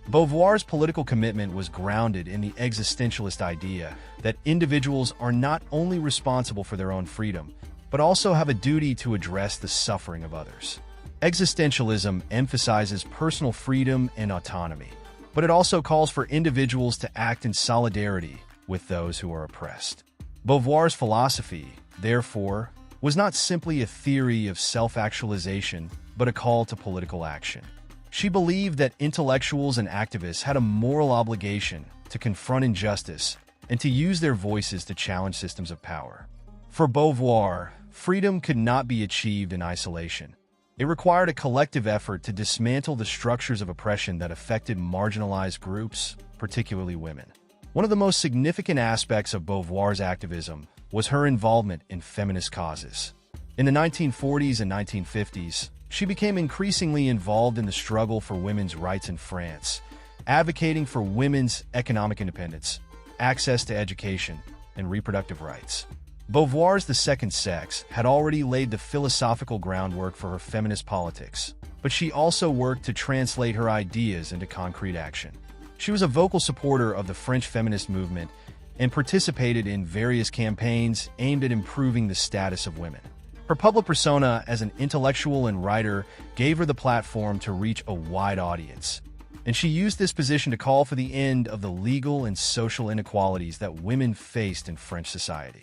A: Beauvoir's political commitment was grounded in the existentialist idea that individuals are not only responsible for their own freedom, but also have a duty to address the suffering of others. Existentialism emphasizes personal freedom and autonomy, but it also calls for individuals to act in solidarity with those who are oppressed. Beauvoir's philosophy, therefore, was not simply a theory of self-actualization, but a call to political action. She believed that intellectuals and activists had a moral obligation to confront injustice and to use their voices to challenge systems of power. For Beauvoir, freedom could not be achieved in isolation. It required a collective effort to dismantle the structures of oppression that affected marginalized groups, particularly women. One of the most significant aspects of Beauvoir's activism was her involvement in feminist causes. In the 1940s and 1950s, she became increasingly involved in the struggle for women's rights in France, advocating for women's economic independence, access to education, and reproductive rights. Beauvoir's The Second Sex had already laid the philosophical groundwork for her feminist politics, but she also worked to translate her ideas into concrete action. She was a vocal supporter of the French feminist movement and participated in various campaigns aimed at improving the status of women. Her public persona as an intellectual and writer gave her the platform to reach a wide audience, and she used this position to call for the end of the legal and social inequalities that women faced in French society.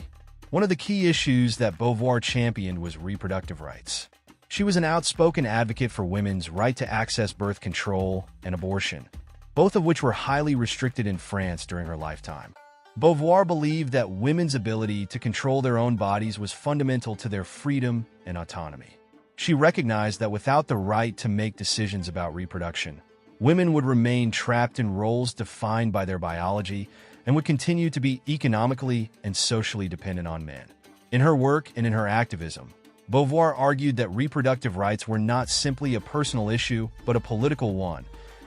A: One of the key issues that Beauvoir championed was reproductive rights. She was an outspoken advocate for women's right to access birth control and abortion, both of which were highly restricted in France during her lifetime. Beauvoir believed that women's ability to control their own bodies was fundamental to their freedom and autonomy. She recognized that without the right to make decisions about reproduction, women would remain trapped in roles defined by their biology and would continue to be economically and socially dependent on men. In her work and in her activism, Beauvoir argued that reproductive rights were not simply a personal issue, but a political one,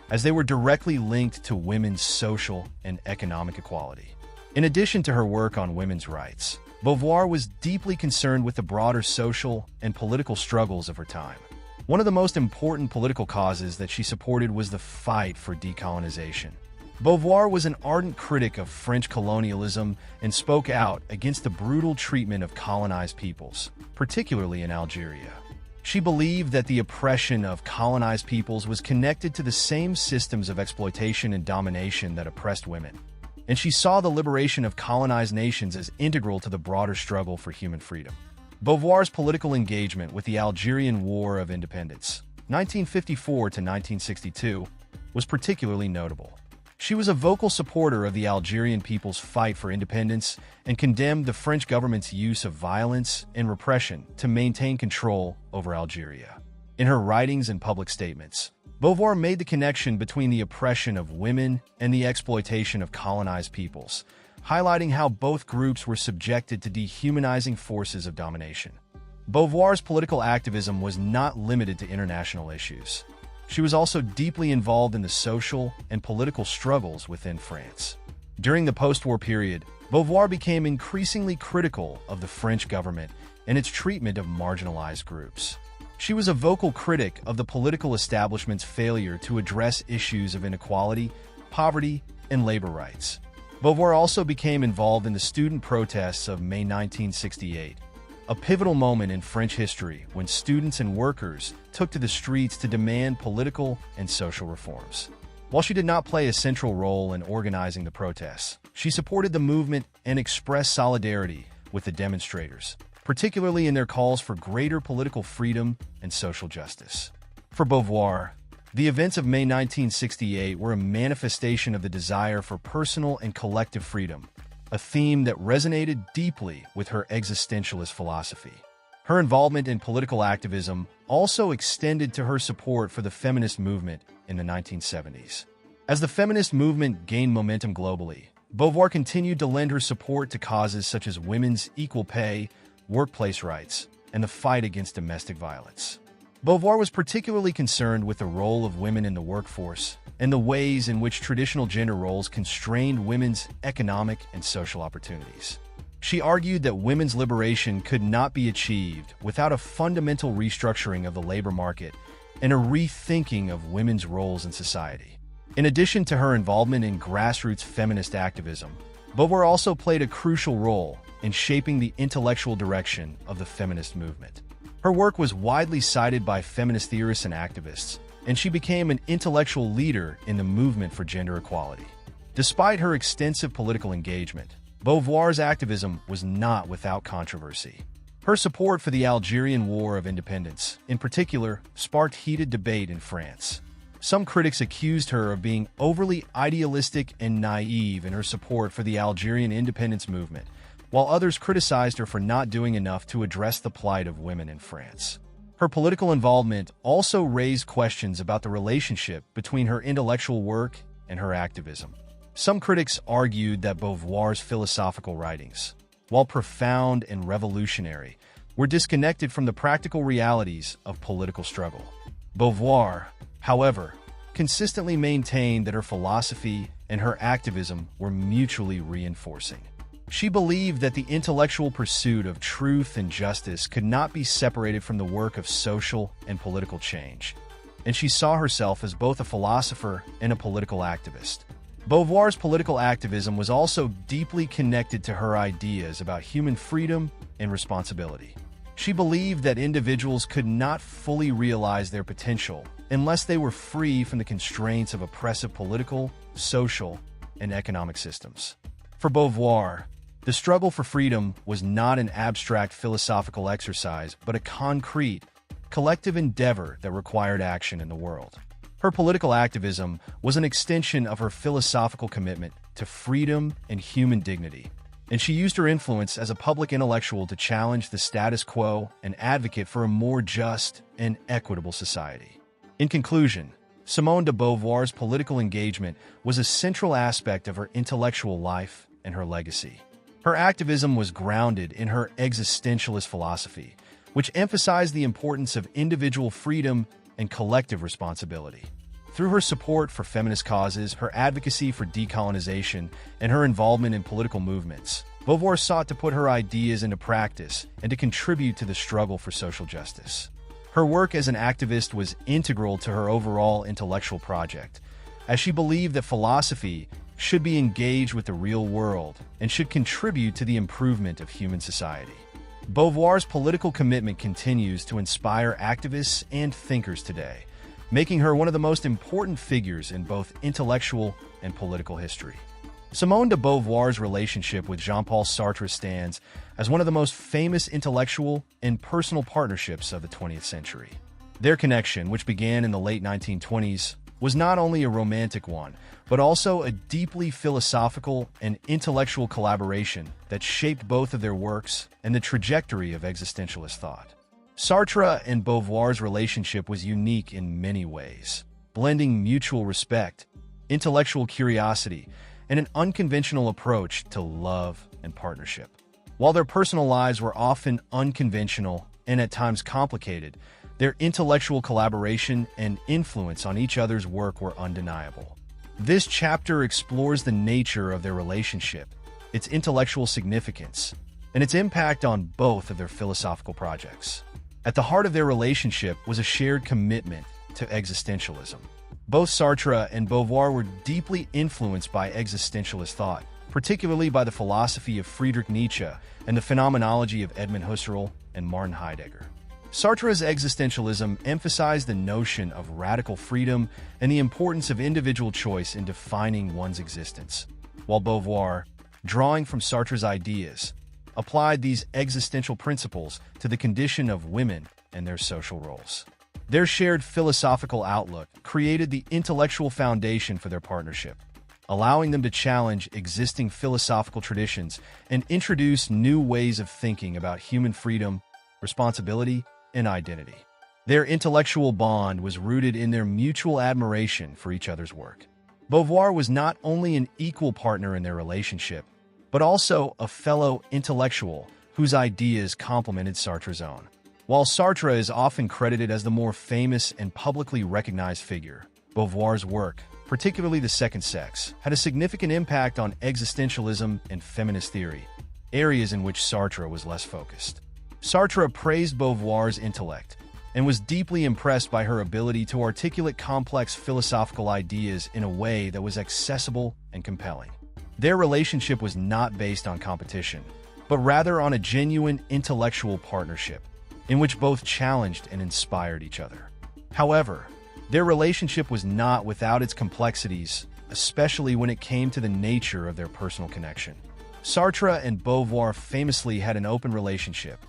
A: as they were directly linked to women's social and economic equality. In addition to her work on women's rights, Beauvoir was deeply concerned with the broader social and political struggles of her time. One of the most important political causes that she supported was the fight for decolonization. Beauvoir was an ardent critic of French colonialism and spoke out against the brutal treatment of colonized peoples, particularly in Algeria. She believed that the oppression of colonized peoples was connected to the same systems of exploitation and domination that oppressed women, and she saw the liberation of colonized nations as integral to the broader struggle for human freedom. Beauvoir's political engagement with the Algerian War of Independence, 1954 to 1962, was particularly notable. She was a vocal supporter of the Algerian people's fight for independence and condemned the French government's use of violence and repression to maintain control over Algeria. In her writings and public statements, Beauvoir made the connection between the oppression of women and the exploitation of colonized peoples, highlighting how both groups were subjected to dehumanizing forces of domination. Beauvoir's political activism was not limited to international issues. She was also deeply involved in the social and political struggles within France. During the post-war period, Beauvoir became increasingly critical of the French government and its treatment of marginalized groups. She was a vocal critic of the political establishment's failure to address issues of inequality, poverty, and labor rights. Beauvoir also became involved in the student protests of May 1968, a pivotal moment in French history when students and workers took to the streets to demand political and social reforms. While she did not play a central role in organizing the protests, she supported the movement and expressed solidarity with the demonstrators, particularly in their calls for greater political freedom and social justice. For Beauvoir, the events of May 1968 were a manifestation of the desire for personal and collective freedom, a theme that resonated deeply with her existentialist philosophy. Her involvement in political activism also extended to her support for the feminist movement in the 1970s. As the feminist movement gained momentum globally, Beauvoir continued to lend her support to causes such as women's equal pay, workplace rights, and the fight against domestic violence. Beauvoir was particularly concerned with the role of women in the workforce and the ways in which traditional gender roles constrained women's economic and social opportunities. She argued that women's liberation could not be achieved without a fundamental restructuring of the labor market and a rethinking of women's roles in society. In addition to her involvement in grassroots feminist activism, Beauvoir also played a crucial role in shaping the intellectual direction of the feminist movement. Her work was widely cited by feminist theorists and activists, and she became an intellectual leader in the movement for gender equality. Despite her extensive political engagement, Beauvoir's activism was not without controversy. Her support for the Algerian War of Independence, in particular, sparked heated debate in France. Some critics accused her of being overly idealistic and naive in her support for the Algerian independence movement, while others criticized her for not doing enough to address the plight of women in France. Her political involvement also raised questions about the relationship between her intellectual work and her activism. Some critics argued that Beauvoir's philosophical writings, while profound and revolutionary, were disconnected from the practical realities of political struggle. Beauvoir, however, consistently maintained that her philosophy and her activism were mutually reinforcing. She believed that the intellectual pursuit of truth and justice could not be separated from the work of social and political change, and she saw herself as both a philosopher and a political activist. Beauvoir's political activism was also deeply connected to her ideas about human freedom and responsibility. She believed that individuals could not fully realize their potential unless they were free from the constraints of oppressive political, social, and economic systems. For Beauvoir, the struggle for freedom was not an abstract philosophical exercise, but a concrete, collective endeavor that required action in the world. Her political activism was an extension of her philosophical commitment to freedom and human dignity, and she used her influence as a public intellectual to challenge the status quo and advocate for a more just and equitable society. In conclusion, Simone de Beauvoir's political engagement was a central aspect of her intellectual life and her legacy. Her activism was grounded in her existentialist philosophy, which emphasized the importance of individual freedom and collective responsibility. Through her support for feminist causes, her advocacy for decolonization, and her involvement in political movements, Beauvoir sought to put her ideas into practice and to contribute to the struggle for social justice. Her work as an activist was integral to her overall intellectual project, as she believed that philosophy should be engaged with the real world and should contribute to the improvement of human society. Beauvoir's political commitment continues to inspire activists and thinkers today, making her one of the most important figures in both intellectual and political history. Simone de Beauvoir's relationship with Jean-Paul Sartre stands as one of the most famous intellectual and personal partnerships of the 20th century. Their connection, which began in the late 1920s, was not only a romantic one, but also a deeply philosophical and intellectual collaboration that shaped both of their works and the trajectory of existentialist thought. Sartre and Beauvoir's relationship was unique in many ways, blending mutual respect, intellectual curiosity, and an unconventional approach to love and partnership. While their personal lives were often unconventional and at times complicated, their intellectual collaboration and influence on each other's work were undeniable. This chapter explores the nature of their relationship, its intellectual significance, and its impact on both of their philosophical projects. At the heart of their relationship was a shared commitment to existentialism. Both Sartre and Beauvoir were deeply influenced by existentialist thought, particularly by the philosophy of Friedrich Nietzsche and the phenomenology of Edmund Husserl and Martin Heidegger. Sartre's existentialism emphasized the notion of radical freedom and the importance of individual choice in defining one's existence, while Beauvoir, drawing from Sartre's ideas, applied these existential principles to the condition of women and their social roles. Their shared philosophical outlook created the intellectual foundation for their partnership, allowing them to challenge existing philosophical traditions and introduce new ways of thinking about human freedom, responsibility, and identity. Their intellectual bond was rooted in their mutual admiration for each other's work. Beauvoir was not only an equal partner in their relationship, but also a fellow intellectual whose ideas complemented Sartre's own. While Sartre is often credited as the more famous and publicly recognized figure, Beauvoir's work, particularly The Second Sex, had a significant impact on existentialism and feminist theory, areas in which Sartre was less focused. Sartre praised Beauvoir's intellect and was deeply impressed by her ability to articulate complex philosophical ideas in a way that was accessible and compelling. Their relationship was not based on competition, but rather on a genuine intellectual partnership in which both challenged and inspired each other. However, their relationship was not without its complexities, especially when it came to the nature of their personal connection. Sartre and Beauvoir famously had an open relationship,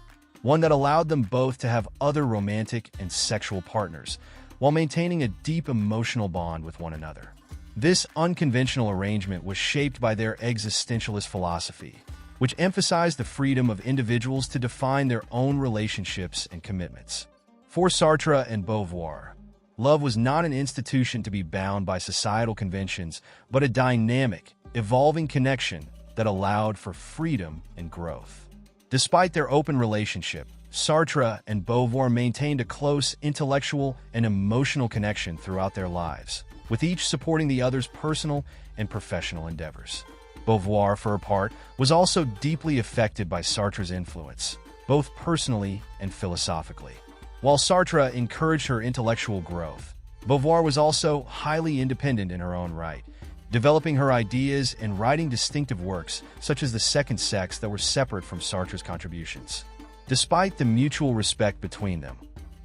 A: one that allowed them both to have other romantic and sexual partners, while maintaining a deep emotional bond with one another. This unconventional arrangement was shaped by their existentialist philosophy, which emphasized the freedom of individuals to define their own relationships and commitments. For Sartre and Beauvoir, love was not an institution to be bound by societal conventions, but a dynamic, evolving connection that allowed for freedom and growth. Despite their open relationship, Sartre and Beauvoir maintained a close intellectual and emotional connection throughout their lives, with each supporting the other's personal and professional endeavors. Beauvoir, for her part, was also deeply affected by Sartre's influence, both personally and philosophically. While Sartre encouraged her intellectual growth, Beauvoir was also highly independent in her own right, developing her ideas and writing distinctive works such as The Second Sex that were separate from Sartre's contributions. Despite the mutual respect between them,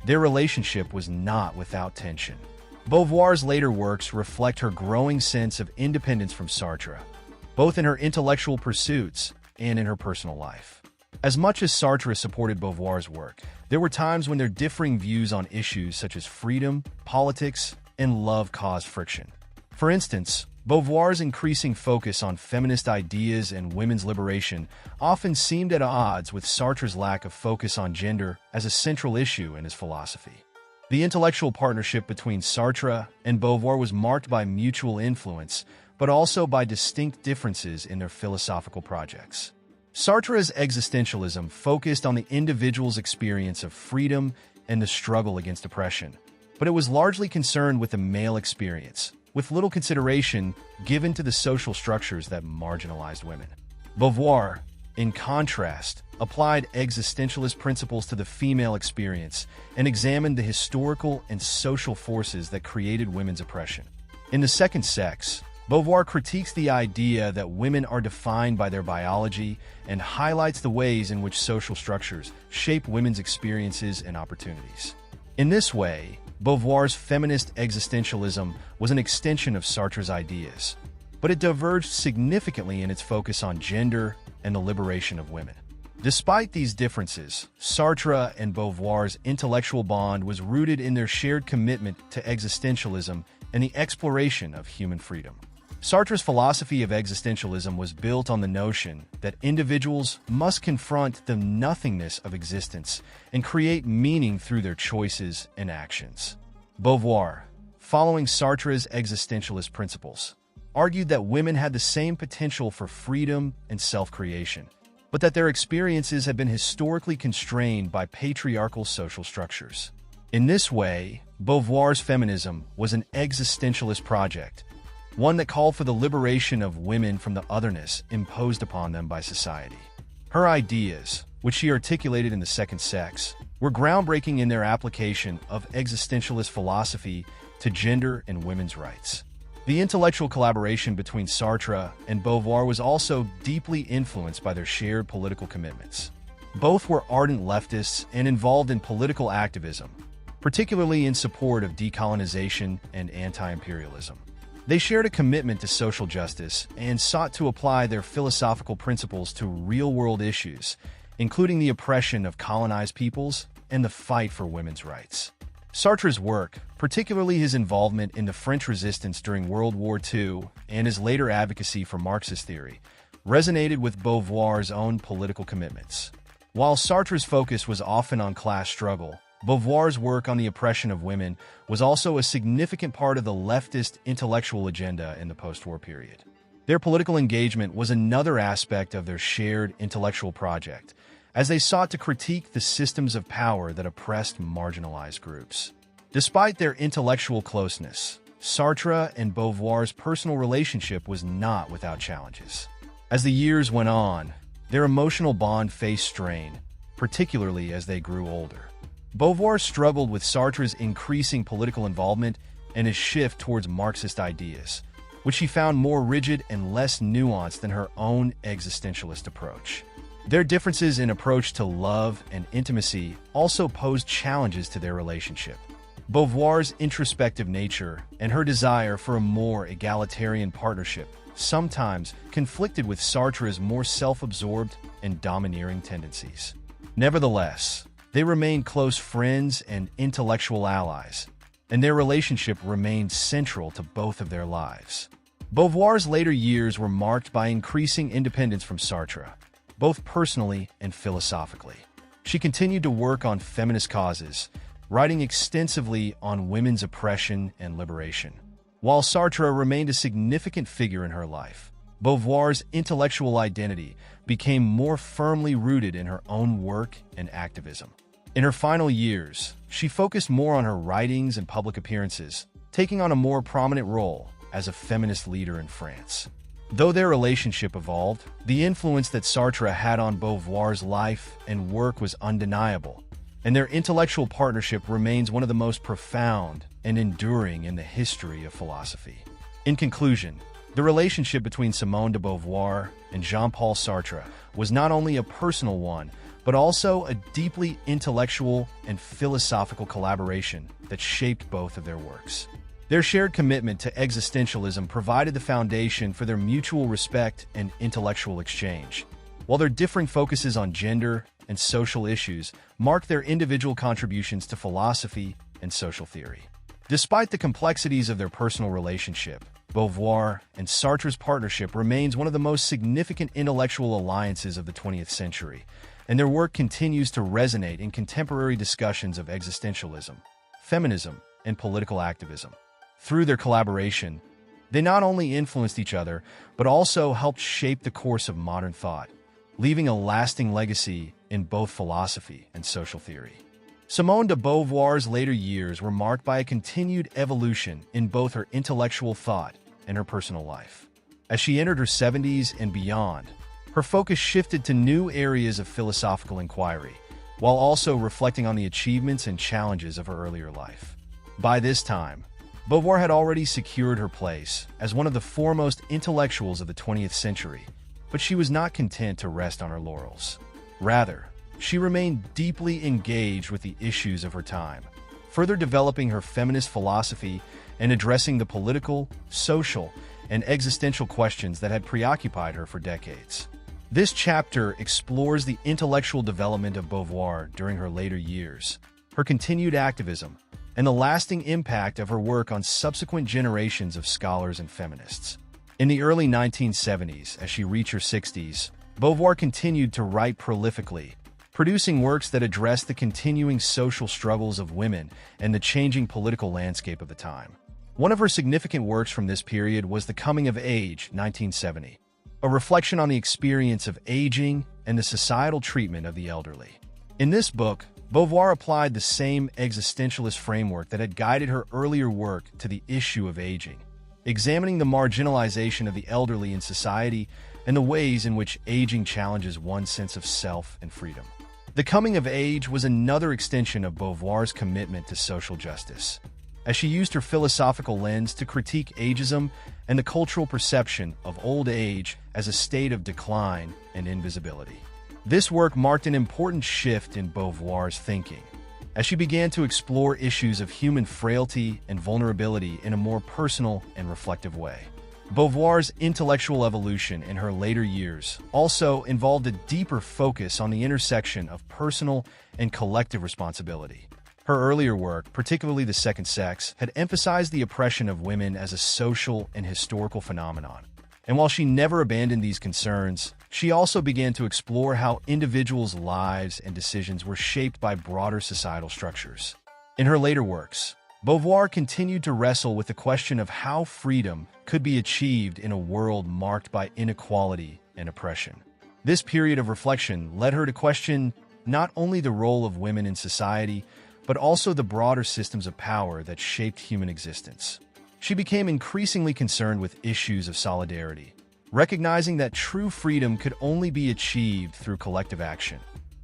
A: their relationship was not without tension. Beauvoir's later works reflect her growing sense of independence from Sartre, both in her intellectual pursuits and in her personal life. As much as Sartre supported Beauvoir's work, there were times when their differing views on issues such as freedom, politics, and love caused friction. For instance, Beauvoir's increasing focus on feminist ideas and women's liberation often seemed at odds with Sartre's lack of focus on gender as a central issue in his philosophy. The intellectual partnership between Sartre and Beauvoir was marked by mutual influence, but also by distinct differences in their philosophical projects. Sartre's existentialism focused on the individual's experience of freedom and the struggle against oppression, but it was largely concerned with the male experience, with little consideration given to the social structures that marginalized women. Beauvoir, in contrast, applied existentialist principles to the female experience and examined the historical and social forces that created women's oppression. In The Second Sex, Beauvoir critiques the idea that women are defined by their biology and highlights the ways in which social structures shape women's experiences and opportunities. In this way, Beauvoir's feminist existentialism was an extension of Sartre's ideas, but it diverged significantly in its focus on gender and the liberation of women. Despite these differences, Sartre and Beauvoir's intellectual bond was rooted in their shared commitment to existentialism and the exploration of human freedom. Sartre's philosophy of existentialism was built on the notion that individuals must confront the nothingness of existence and create meaning through their choices and actions. Beauvoir, following Sartre's existentialist principles, argued that women had the same potential for freedom and self-creation, but that their experiences had been historically constrained by patriarchal social structures. In this way, Beauvoir's feminism was an existentialist project, one that called for the liberation of women from the otherness imposed upon them by society. Her ideas, which she articulated in The Second Sex, were groundbreaking in their application of existentialist philosophy to gender and women's rights. The intellectual collaboration between Sartre and Beauvoir was also deeply influenced by their shared political commitments. Both were ardent leftists and involved in political activism, particularly in support of decolonization and anti-imperialism. They shared a commitment to social justice and sought to apply their philosophical principles to real-world issues, including the oppression of colonized peoples and the fight for women's rights. Sartre's work, particularly his involvement in the French resistance during World War II and his later advocacy for Marxist theory, resonated with Beauvoir's own political commitments. While Sartre's focus was often on class struggle, Beauvoir's work on the oppression of women was also a significant part of the leftist intellectual agenda in the post-war period. Their political engagement was another aspect of their shared intellectual project, as they sought to critique the systems of power that oppressed marginalized groups. Despite their intellectual closeness, Sartre and Beauvoir's personal relationship was not without challenges. As the years went on, their emotional bond faced strain, particularly as they grew older. Beauvoir struggled with Sartre's increasing political involvement and his shift towards Marxist ideas, which she found more rigid and less nuanced than her own existentialist approach. Their differences in approach to love and intimacy also posed challenges to their relationship. Beauvoir's introspective nature and her desire for a more egalitarian partnership sometimes conflicted with Sartre's more self-absorbed and domineering tendencies. Nevertheless, they remained close friends and intellectual allies, and their relationship remained central to both of their lives. Beauvoir's later years were marked by increasing independence from Sartre, both personally and philosophically. She continued to work on feminist causes, writing extensively on women's oppression and liberation. While Sartre remained a significant figure in her life, Beauvoir's intellectual identity became more firmly rooted in her own work and activism. In her final years, she focused more on her writings and public appearances, taking on a more prominent role as a feminist leader in France. Though their relationship evolved, the influence that Sartre had on Beauvoir's life and work was undeniable, and their intellectual partnership remains one of the most profound and enduring in the history of philosophy. In conclusion, the relationship between Simone de Beauvoir and Jean-Paul Sartre was not only a personal one, but also a deeply intellectual and philosophical collaboration that shaped both of their works. Their shared commitment to existentialism provided the foundation for their mutual respect and intellectual exchange, while their differing focuses on gender and social issues marked their individual contributions to philosophy and social theory. Despite the complexities of their personal relationship, Beauvoir and Sartre's partnership remains one of the most significant intellectual alliances of the 20th century, and their work continues to resonate in contemporary discussions of existentialism, feminism, and political activism. Through their collaboration, they not only influenced each other, but also helped shape the course of modern thought, leaving a lasting legacy in both philosophy and social theory. Simone de Beauvoir's later years were marked by a continued evolution in both her intellectual thought and her personal life. As she entered her 70s and beyond, her focus shifted to new areas of philosophical inquiry, while also reflecting on the achievements and challenges of her earlier life. By this time, Beauvoir had already secured her place as one of the foremost intellectuals of the 20th century, but she was not content to rest on her laurels. Rather, she remained deeply engaged with the issues of her time, further developing her feminist philosophy and addressing the political, social, and existential questions that had preoccupied her for decades. This chapter explores the intellectual development of Beauvoir during her later years, her continued activism, and the lasting impact of her work on subsequent generations of scholars and feminists. In the early 1970s, as she reached her 60s, Beauvoir continued to write prolifically, producing works that addressed the continuing social struggles of women and the changing political landscape of the time. One of her significant works from this period was The Coming of Age, 1970, a reflection on the experience of aging and the societal treatment of the elderly. In this book, Beauvoir applied the same existentialist framework that had guided her earlier work to the issue of aging, examining the marginalization of the elderly in society and the ways in which aging challenges one's sense of self and freedom. The Coming of Age was another extension of Beauvoir's commitment to social justice. as she used her philosophical lens to critique ageism and the cultural perception of old age as a state of decline and invisibility. This work marked an important shift in Beauvoir's thinking, as she began to explore issues of human frailty and vulnerability in a more personal and reflective way. Beauvoir's intellectual evolution in her later years also involved a deeper focus on the intersection of personal and collective responsibility. Her earlier work, particularly The Second Sex, had emphasized the oppression of women as a social and historical phenomenon. And while she never abandoned these concerns, she also began to explore how individuals' lives and decisions were shaped by broader societal structures. In her later works, Beauvoir continued to wrestle with the question of how freedom could be achieved in a world marked by inequality and oppression. This period of reflection led her to question not only the role of women in society, but also the broader systems of power that shaped human existence. She became increasingly concerned with issues of solidarity, recognizing that true freedom could only be achieved through collective action,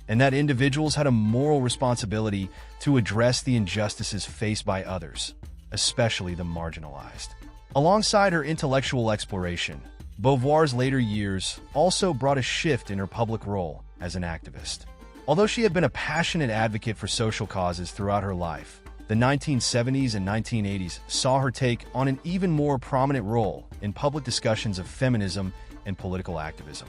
A: and that individuals had a moral responsibility to address the injustices faced by others, especially the marginalized. Alongside her intellectual exploration, Beauvoir's later years also brought a shift in her public role as an activist. Although she had been a passionate advocate for social causes throughout her life, the 1970s and 1980s saw her take on an even more prominent role in public discussions of feminism and political activism.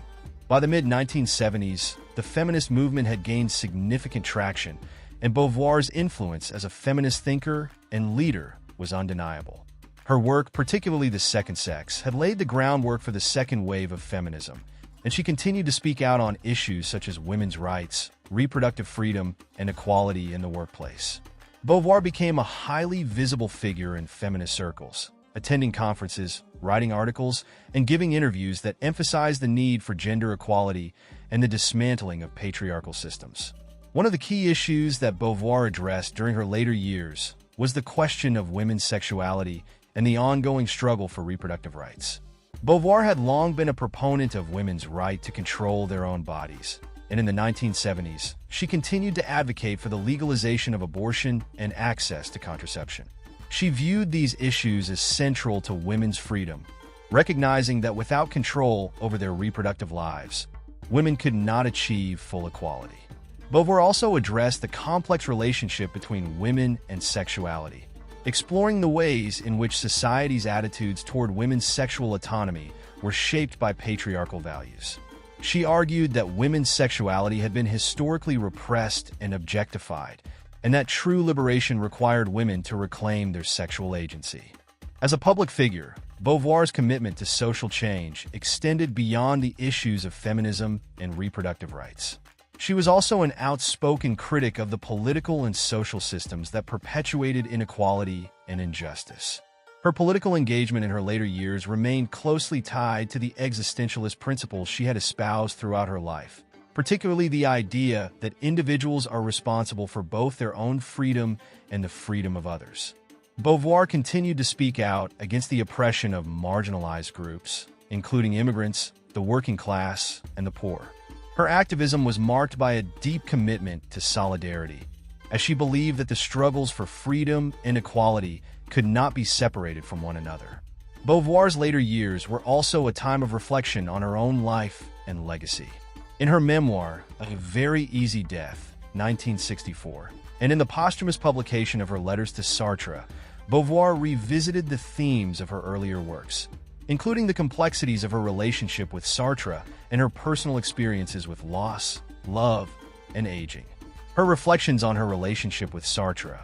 A: By the mid-1970s, the feminist movement had gained significant traction, and Beauvoir's influence as a feminist thinker and leader was undeniable. Her work, particularly The Second Sex, had laid the groundwork for the second wave of feminism, and she continued to speak out on issues such as women's rights, reproductive freedom, and equality in the workplace. Beauvoir became a highly visible figure in feminist circles, attending conferences, writing articles, and giving interviews that emphasized the need for gender equality and the dismantling of patriarchal systems. One of the key issues that Beauvoir addressed during her later years was the question of women's sexuality and the ongoing struggle for reproductive rights. Beauvoir had long been a proponent of women's right to control their own bodies, and in the 1970s, she continued to advocate for the legalization of abortion and access to contraception. She viewed these issues as central to women's freedom, recognizing that without control over their reproductive lives, women could not achieve full equality. Beauvoir also addressed the complex relationship between women and sexuality, exploring the ways in which society's attitudes toward women's sexual autonomy were shaped by patriarchal values. She argued that women's sexuality had been historically repressed and objectified, and that true liberation required women to reclaim their sexual agency. As a public figure, Beauvoir's commitment to social change extended beyond the issues of feminism and reproductive rights. She was also an outspoken critic of the political and social systems that perpetuated inequality and injustice. Her political engagement in her later years remained closely tied to the existentialist principles she had espoused throughout her life, particularly the idea that individuals are responsible for both their own freedom and the freedom of others. Beauvoir continued to speak out against the oppression of marginalized groups, including immigrants, the working class, and the poor. Her activism was marked by a deep commitment to solidarity, as she believed that the struggles for freedom and equality could not be separated from one another. Beauvoir's later years were also a time of reflection on her own life and legacy. In her memoir, A Very Easy Death, 1964, and in the posthumous publication of her letters to Sartre, Beauvoir revisited the themes of her earlier works, including the complexities of her relationship with Sartre and her personal experiences with loss, love, and aging. Her reflections on her relationship with Sartre,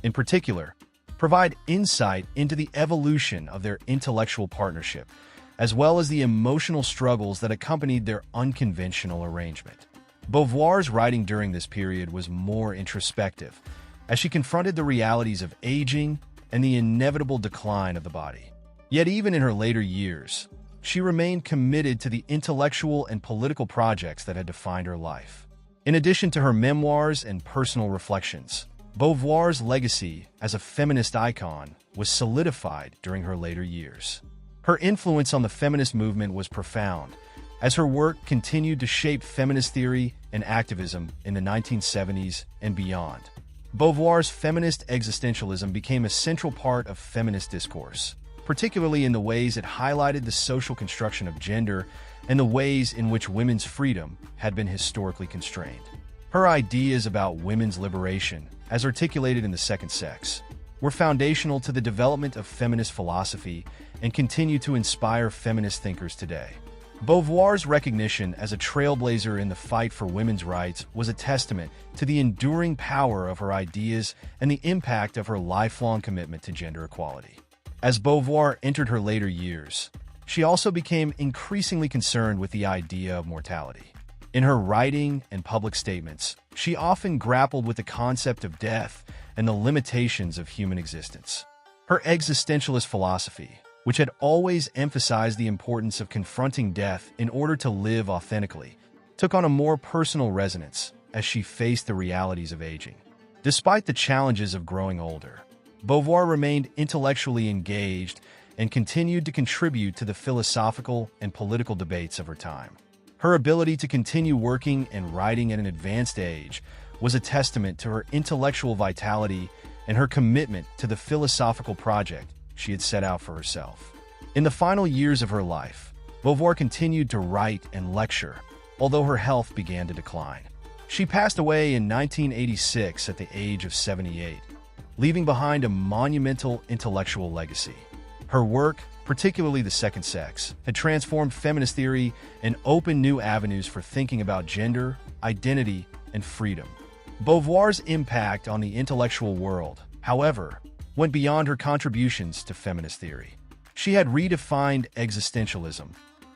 A: in particular, provide insight into the evolution of their intellectual partnership, as well as the emotional struggles that accompanied their unconventional arrangement. Beauvoir's writing during this period was more introspective, as she confronted the realities of aging and the inevitable decline of the body. Yet even in her later years, she remained committed to the intellectual and political projects that had defined her life. In addition to her memoirs and personal reflections, Beauvoir's legacy as a feminist icon was solidified during her later years. Her influence on the feminist movement was profound, as her work continued to shape feminist theory and activism in the 1970s and beyond. Beauvoir's feminist existentialism became a central part of feminist discourse, particularly in the ways it highlighted the social construction of gender and the ways in which women's freedom had been historically constrained. Her ideas about women's liberation, as articulated in The Second Sex, were foundational to the development of feminist philosophy and continue to inspire feminist thinkers today. Beauvoir's recognition as a trailblazer in the fight for women's rights was a testament to the enduring power of her ideas and the impact of her lifelong commitment to gender equality. As Beauvoir entered her later years, she also became increasingly concerned with the idea of mortality. In her writing and public statements, she often grappled with the concept of death and the limitations of human existence. Her existentialist philosophy, which had always emphasized the importance of confronting death in order to live authentically, took on a more personal resonance as she faced the realities of aging. Despite the challenges of growing older, Beauvoir remained intellectually engaged and continued to contribute to the philosophical and political debates of her time. Her ability to continue working and writing at an advanced age was a testament to her intellectual vitality and her commitment to the philosophical project she had set out for herself. In the final years of her life, Beauvoir continued to write and lecture, although her health began to decline. She passed away in 1986 at the age of 78, leaving behind a monumental intellectual legacy. Her work, particularly The Second Sex, had transformed feminist theory and opened new avenues for thinking about gender, identity, and freedom. Beauvoir's impact on the intellectual world, however, went beyond her contributions to feminist theory. She had redefined existentialism,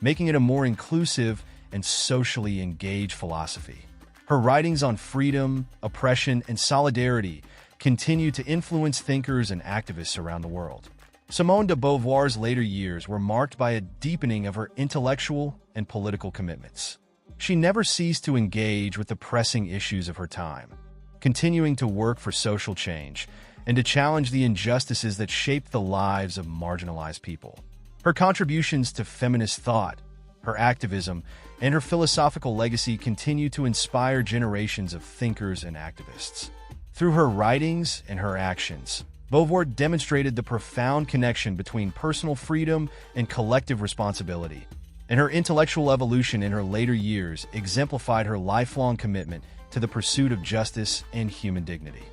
A: making it a more inclusive and socially engaged philosophy. Her writings on freedom, oppression, and solidarity continue to influence thinkers and activists around the world. Simone de Beauvoir's later years were marked by a deepening of her intellectual and political commitments. She never ceased to engage with the pressing issues of her time, continuing to work for social change and to challenge the injustices that shaped the lives of marginalized people. Her contributions to feminist thought, her activism, and her philosophical legacy continue to inspire generations of thinkers and activists. Through her writings and her actions, Beauvoir demonstrated the profound connection between personal freedom and collective responsibility, and her intellectual evolution in her later years exemplified her lifelong commitment to the pursuit of justice and human dignity.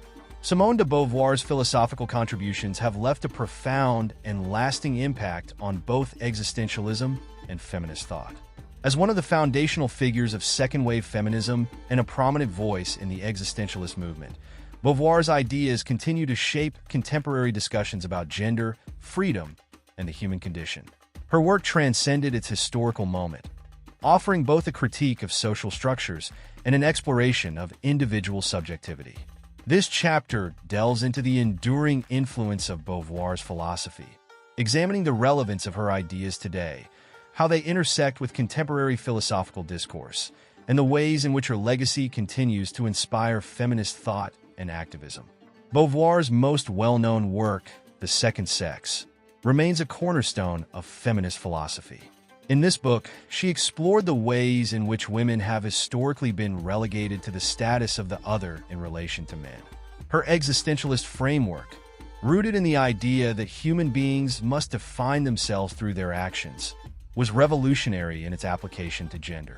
A: Simone de Beauvoir's philosophical contributions have left a profound and lasting impact on both existentialism and feminist thought. As one of the foundational figures of second-wave feminism and a prominent voice in the existentialist movement, Beauvoir's ideas continue to shape contemporary discussions about gender, freedom, and the human condition. Her work transcended its historical moment, offering both a critique of social structures and an exploration of individual subjectivity. This chapter delves into the enduring influence of Beauvoir's philosophy, examining the relevance of her ideas today, how they intersect with contemporary philosophical discourse, and the ways in which her legacy continues to inspire feminist thought and activism. Beauvoir's most well-known work, The Second Sex, remains a cornerstone of feminist philosophy. In this book, she explored the ways in which women have historically been relegated to the status of the other in relation to men. Her existentialist framework, rooted in the idea that human beings must define themselves through their actions, was revolutionary in its application to gender.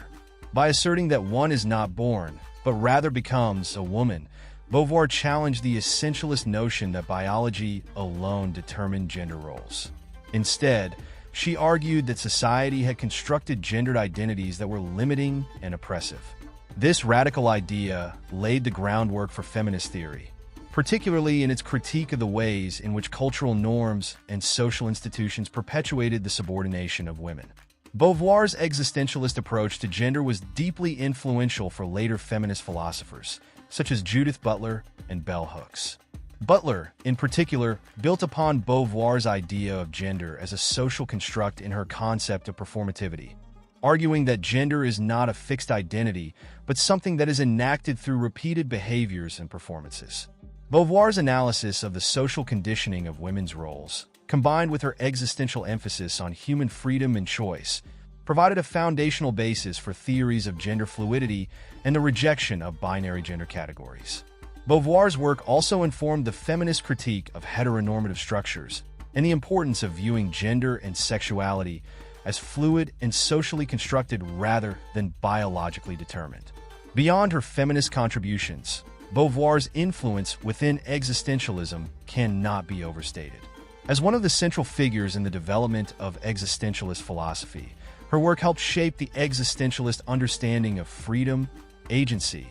A: By asserting that one is not born, but rather becomes a woman, Beauvoir challenged the essentialist notion that biology alone determined gender roles. Instead, she argued that society had constructed gendered identities that were limiting and oppressive. This radical idea laid the groundwork for feminist theory, particularly in its critique of the ways in which cultural norms and social institutions perpetuated the subordination of women. Beauvoir's existentialist approach to gender was deeply influential for later feminist philosophers, such as Judith Butler and Bell Hooks. Butler, in particular, built upon Beauvoir's idea of gender as a social construct in her concept of performativity, arguing that gender is not a fixed identity, but something that is enacted through repeated behaviors and performances. Beauvoir's analysis of the social conditioning of women's roles, combined with her existential emphasis on human freedom and choice, provided a foundational basis for theories of gender fluidity and the rejection of binary gender categories. Beauvoir's work also informed the feminist critique of heteronormative structures and the importance of viewing gender and sexuality as fluid and socially constructed rather than biologically determined. Beyond her feminist contributions, Beauvoir's influence within existentialism cannot be overstated. As one of the central figures in the development of existentialist philosophy, her work helped shape the existentialist understanding of freedom, agency,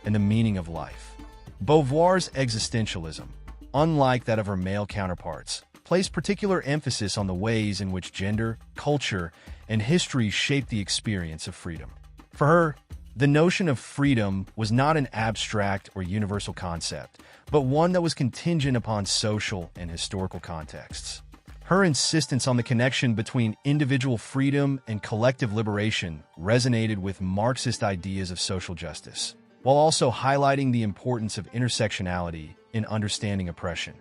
A: and the meaning of life. Beauvoir's existentialism, unlike that of her male counterparts, placed particular emphasis on the ways in which gender, culture, and history shape the experience of freedom. For her, the notion of freedom was not an abstract or universal concept, but one that was contingent upon social and historical contexts. Her insistence on the connection between individual freedom and collective liberation resonated with Marxist ideas of social justice, while also highlighting the importance of intersectionality in understanding oppression.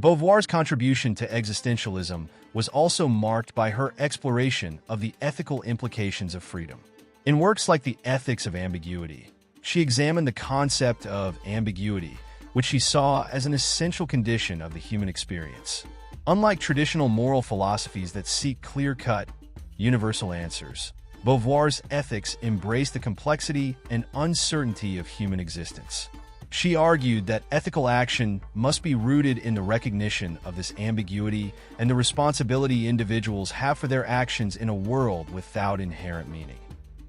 A: Beauvoir's contribution to existentialism was also marked by her exploration of the ethical implications of freedom. In works like The Ethics of Ambiguity, she examined the concept of ambiguity, which she saw as an essential condition of the human experience. Unlike traditional moral philosophies that seek clear-cut, universal answers, Beauvoir's ethics embraced the complexity and uncertainty of human existence. She argued that ethical action must be rooted in the recognition of this ambiguity and the responsibility individuals have for their actions in a world without inherent meaning.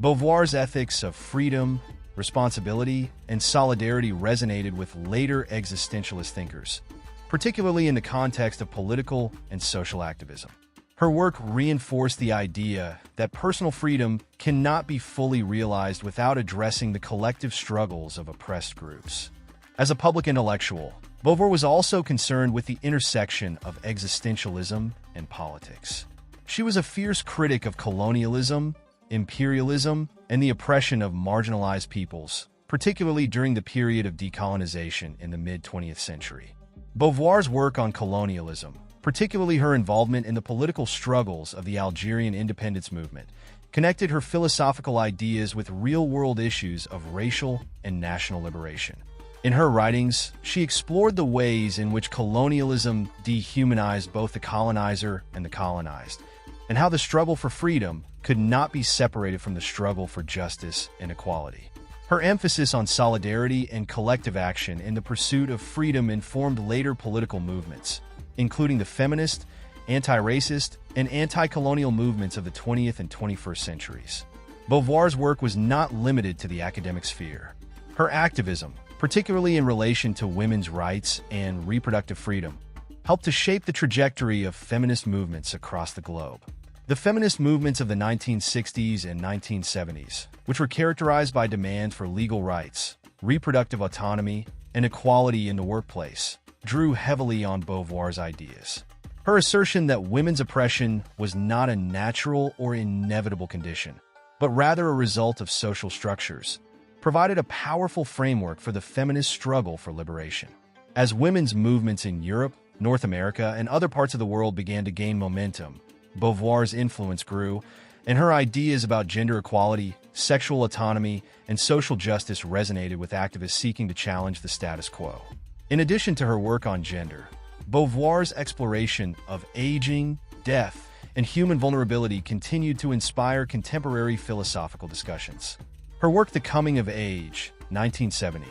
A: Beauvoir's ethics of freedom, responsibility, and solidarity resonated with later existentialist thinkers, particularly in the context of political and social activism. Her work reinforced the idea that personal freedom cannot be fully realized without addressing the collective struggles of oppressed groups. As a public intellectual, Beauvoir was also concerned with the intersection of existentialism and politics. She was a fierce critic of colonialism, imperialism, and the oppression of marginalized peoples, particularly during the period of decolonization in the mid-20th century. Beauvoir's work on colonialism, particularly her involvement in the political struggles of the Algerian independence movement, connected her philosophical ideas with real-world issues of racial and national liberation. In her writings, she explored the ways in which colonialism dehumanized both the colonizer and the colonized, and how the struggle for freedom could not be separated from the struggle for justice and equality. Her emphasis on solidarity and collective action in the pursuit of freedom informed later political movements, including the feminist, anti-racist, and anti-colonial movements of the 20th and 21st centuries. Beauvoir's work was not limited to the academic sphere. Her activism, particularly in relation to women's rights and reproductive freedom, helped to shape the trajectory of feminist movements across the globe. The feminist movements of the 1960s and 1970s, which were characterized by demands for legal rights, reproductive autonomy, and equality in the workplace, drew heavily on Beauvoir's ideas. Her assertion that women's oppression was not a natural or inevitable condition, but rather a result of social structures, provided a powerful framework for the feminist struggle for liberation. As women's movements in Europe, North America, and other parts of the world began to gain momentum, Beauvoir's influence grew, and her ideas about gender equality, sexual autonomy, and social justice resonated with activists seeking to challenge the status quo. In addition to her work on gender, Beauvoir's exploration of aging, death, and human vulnerability continued to inspire contemporary philosophical discussions. Her work The Coming of Age, 1970,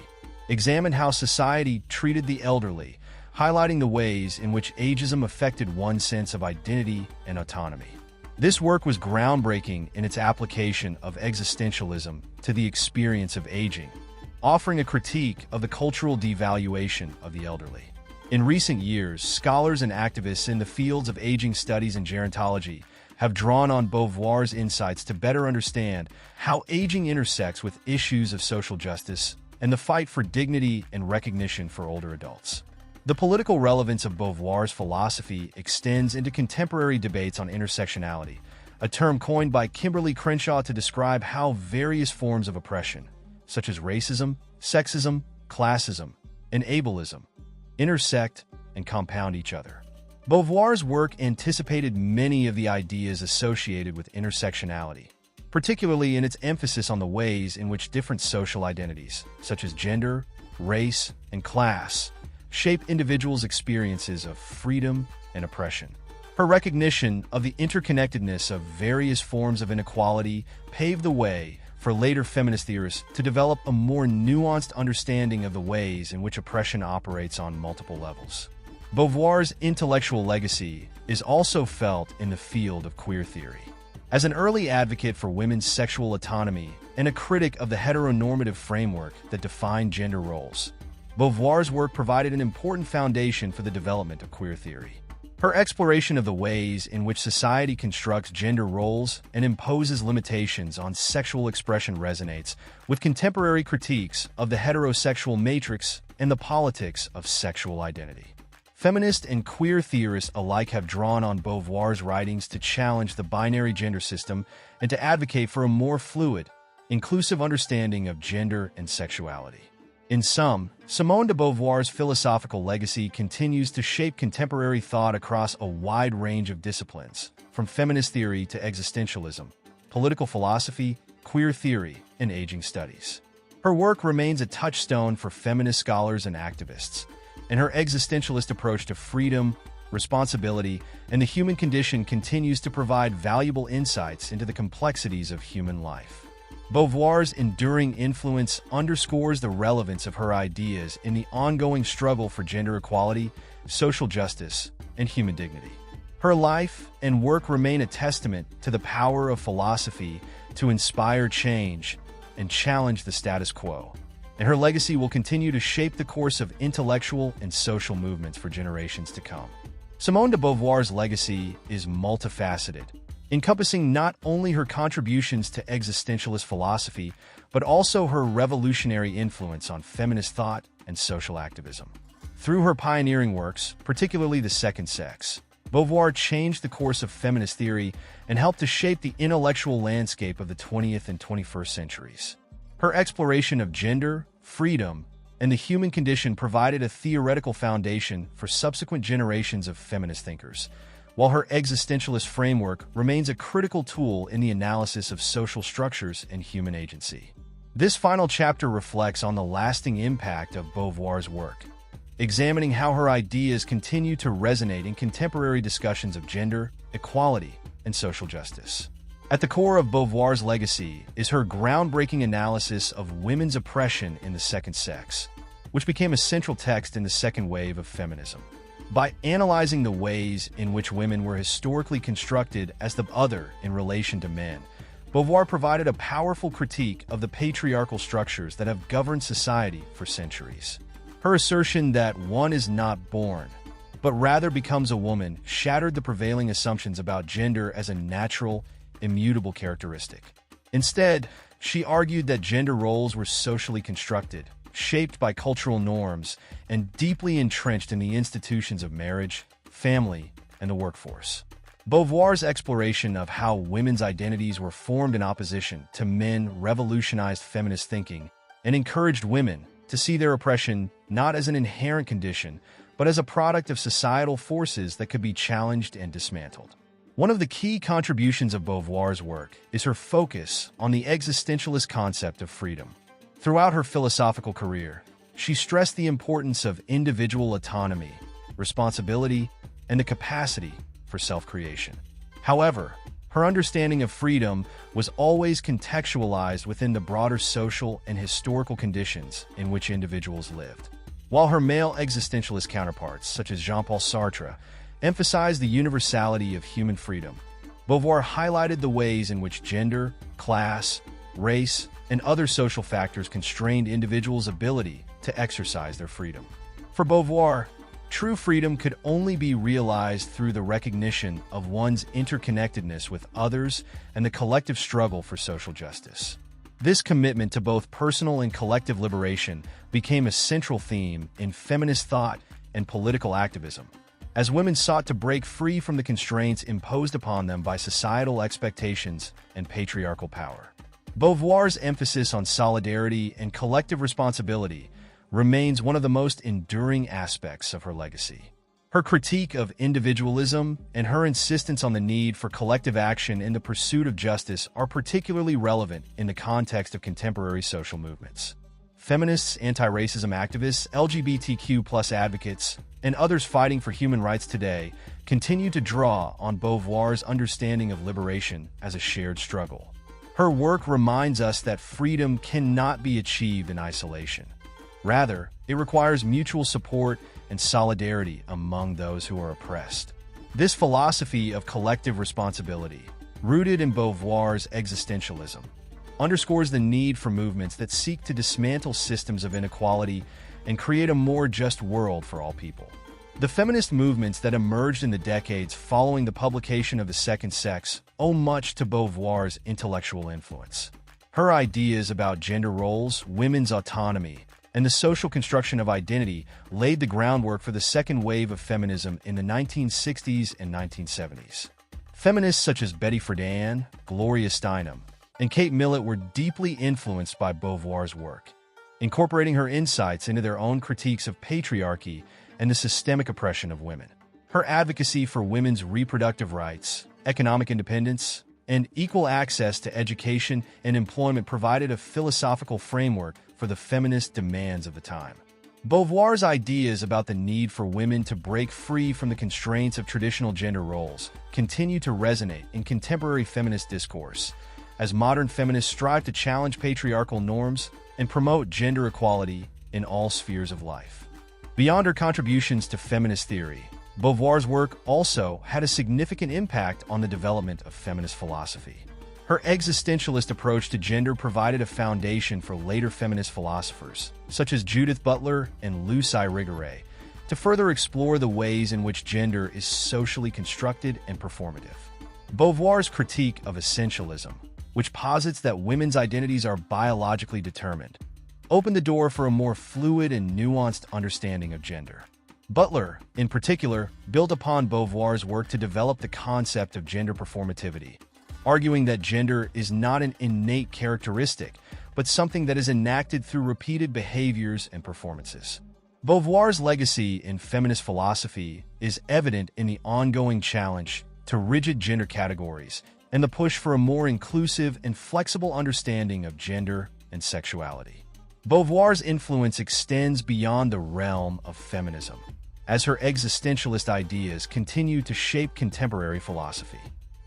A: examined how society treated the elderly, highlighting the ways in which ageism affected one's sense of identity and autonomy. This work was groundbreaking in its application of existentialism to the experience of aging, offering a critique of the cultural devaluation of the elderly. In recent years, scholars and activists in the fields of aging studies and gerontology have drawn on Beauvoir's insights to better understand how aging intersects with issues of social justice and the fight for dignity and recognition for older adults. The political relevance of Beauvoir's philosophy extends into contemporary debates on intersectionality, a term coined by Kimberly Crenshaw to describe how various forms of oppression, such as racism, sexism, classism, and ableism, intersect and compound each other. Beauvoir's work anticipated many of the ideas associated with intersectionality, particularly in its emphasis on the ways in which different social identities, such as gender, race, and class shape individuals' experiences of freedom and oppression. Her recognition of the interconnectedness of various forms of inequality paved the way for later feminist theorists to develop a more nuanced understanding of the ways in which oppression operates on multiple levels. Beauvoir's intellectual legacy is also felt in the field of queer theory. As an early advocate for women's sexual autonomy and a critic of the heteronormative framework that defined gender roles, Beauvoir's work provided an important foundation for the development of queer theory. Her exploration of the ways in which society constructs gender roles and imposes limitations on sexual expression resonates with contemporary critiques of the heterosexual matrix and the politics of sexual identity. Feminist and queer theorists alike have drawn on Beauvoir's writings to challenge the binary gender system and to advocate for a more fluid, inclusive understanding of gender and sexuality. In sum, Simone de Beauvoir's philosophical legacy continues to shape contemporary thought across a wide range of disciplines, from feminist theory to existentialism, political philosophy, queer theory, and aging studies. Her work remains a touchstone for feminist scholars and activists, and her existentialist approach to freedom, responsibility, and the human condition continues to provide valuable insights into the complexities of human life. Beauvoir's enduring influence underscores the relevance of her ideas in the ongoing struggle for gender equality, social justice, and human dignity. Her life and work remain a testament to the power of philosophy to inspire change and challenge the status quo, and her legacy will continue to shape the course of intellectual and social movements for generations to come. Simone de Beauvoir's legacy is multifaceted, encompassing not only her contributions to existentialist philosophy, but also her revolutionary influence on feminist thought and social activism. Through her pioneering works, particularly The Second Sex, Beauvoir changed the course of feminist theory and helped to shape the intellectual landscape of the 20th and 21st centuries. Her exploration of gender, freedom, and the human condition provided a theoretical foundation for subsequent generations of feminist thinkers, while her existentialist framework remains a critical tool in the analysis of social structures and human agency. This final chapter reflects on the lasting impact of Beauvoir's work, examining how her ideas continue to resonate in contemporary discussions of gender, equality, and social justice. At the core of Beauvoir's legacy is her groundbreaking analysis of women's oppression in The Second Sex, which became a central text in the second wave of feminism. By analyzing the ways in which women were historically constructed as the other in relation to men, Beauvoir provided a powerful critique of the patriarchal structures that have governed society for centuries. Her assertion that one is not born, but rather becomes a woman, shattered the prevailing assumptions about gender as a natural, immutable characteristic. Instead, she argued that gender roles were socially constructed, shaped by cultural norms, and deeply entrenched in the institutions of marriage, family, and the workforce. Beauvoir's exploration of how women's identities were formed in opposition to men revolutionized feminist thinking and encouraged women to see their oppression not as an inherent condition, but as a product of societal forces that could be challenged and dismantled. One of the key contributions of Beauvoir's work is her focus on the existentialist concept of freedom. Throughout her philosophical career, she stressed the importance of individual autonomy, responsibility, and the capacity for self-creation. However, her understanding of freedom was always contextualized within the broader social and historical conditions in which individuals lived. While her male existentialist counterparts, such as Jean-Paul Sartre, emphasized the universality of human freedom, Beauvoir highlighted the ways in which gender, class, race, and other social factors constrained individuals' ability to exercise their freedom. For Beauvoir, true freedom could only be realized through the recognition of one's interconnectedness with others and the collective struggle for social justice. This commitment to both personal and collective liberation became a central theme in feminist thought and political activism, as women sought to break free from the constraints imposed upon them by societal expectations and patriarchal power. Beauvoir's emphasis on solidarity and collective responsibility remains one of the most enduring aspects of her legacy. Her critique of individualism and her insistence on the need for collective action in the pursuit of justice are particularly relevant in the context of contemporary social movements. Feminists, anti-racism activists, LGBTQ+ advocates, and others fighting for human rights today continue to draw on Beauvoir's understanding of liberation as a shared struggle. Her work reminds us that freedom cannot be achieved in isolation. Rather, it requires mutual support and solidarity among those who are oppressed. This philosophy of collective responsibility, rooted in Beauvoir's existentialism, underscores the need for movements that seek to dismantle systems of inequality and create a more just world for all people. The feminist movements that emerged in the decades following the publication of The Second Sex owe much to Beauvoir's intellectual influence. Her ideas about gender roles, women's autonomy, and the social construction of identity laid the groundwork for the second wave of feminism in the 1960s and 1970s. Feminists such as Betty Friedan, Gloria Steinem, and Kate Millett were deeply influenced by Beauvoir's work, incorporating her insights into their own critiques of patriarchy and the systemic oppression of women. Her advocacy for women's reproductive rights, economic independence, and equal access to education and employment provided a philosophical framework for the feminist demands of the time. Beauvoir's ideas about the need for women to break free from the constraints of traditional gender roles continue to resonate in contemporary feminist discourse, as modern feminists strive to challenge patriarchal norms and promote gender equality in all spheres of life. Beyond her contributions to feminist theory, Beauvoir's work also had a significant impact on the development of feminist philosophy. Her existentialist approach to gender provided a foundation for later feminist philosophers, such as Judith Butler and Luce Irigaray, to further explore the ways in which gender is socially constructed and performative. Beauvoir's critique of essentialism, which posits that women's identities are biologically determined, opened the door for a more fluid and nuanced understanding of gender. Butler, in particular, built upon Beauvoir's work to develop the concept of gender performativity, arguing that gender is not an innate characteristic, but something that is enacted through repeated behaviors and performances. Beauvoir's legacy in feminist philosophy is evident in the ongoing challenge to rigid gender categories and the push for a more inclusive and flexible understanding of gender and sexuality. Beauvoir's influence extends beyond the realm of feminism, as her existentialist ideas continue to shape contemporary philosophy.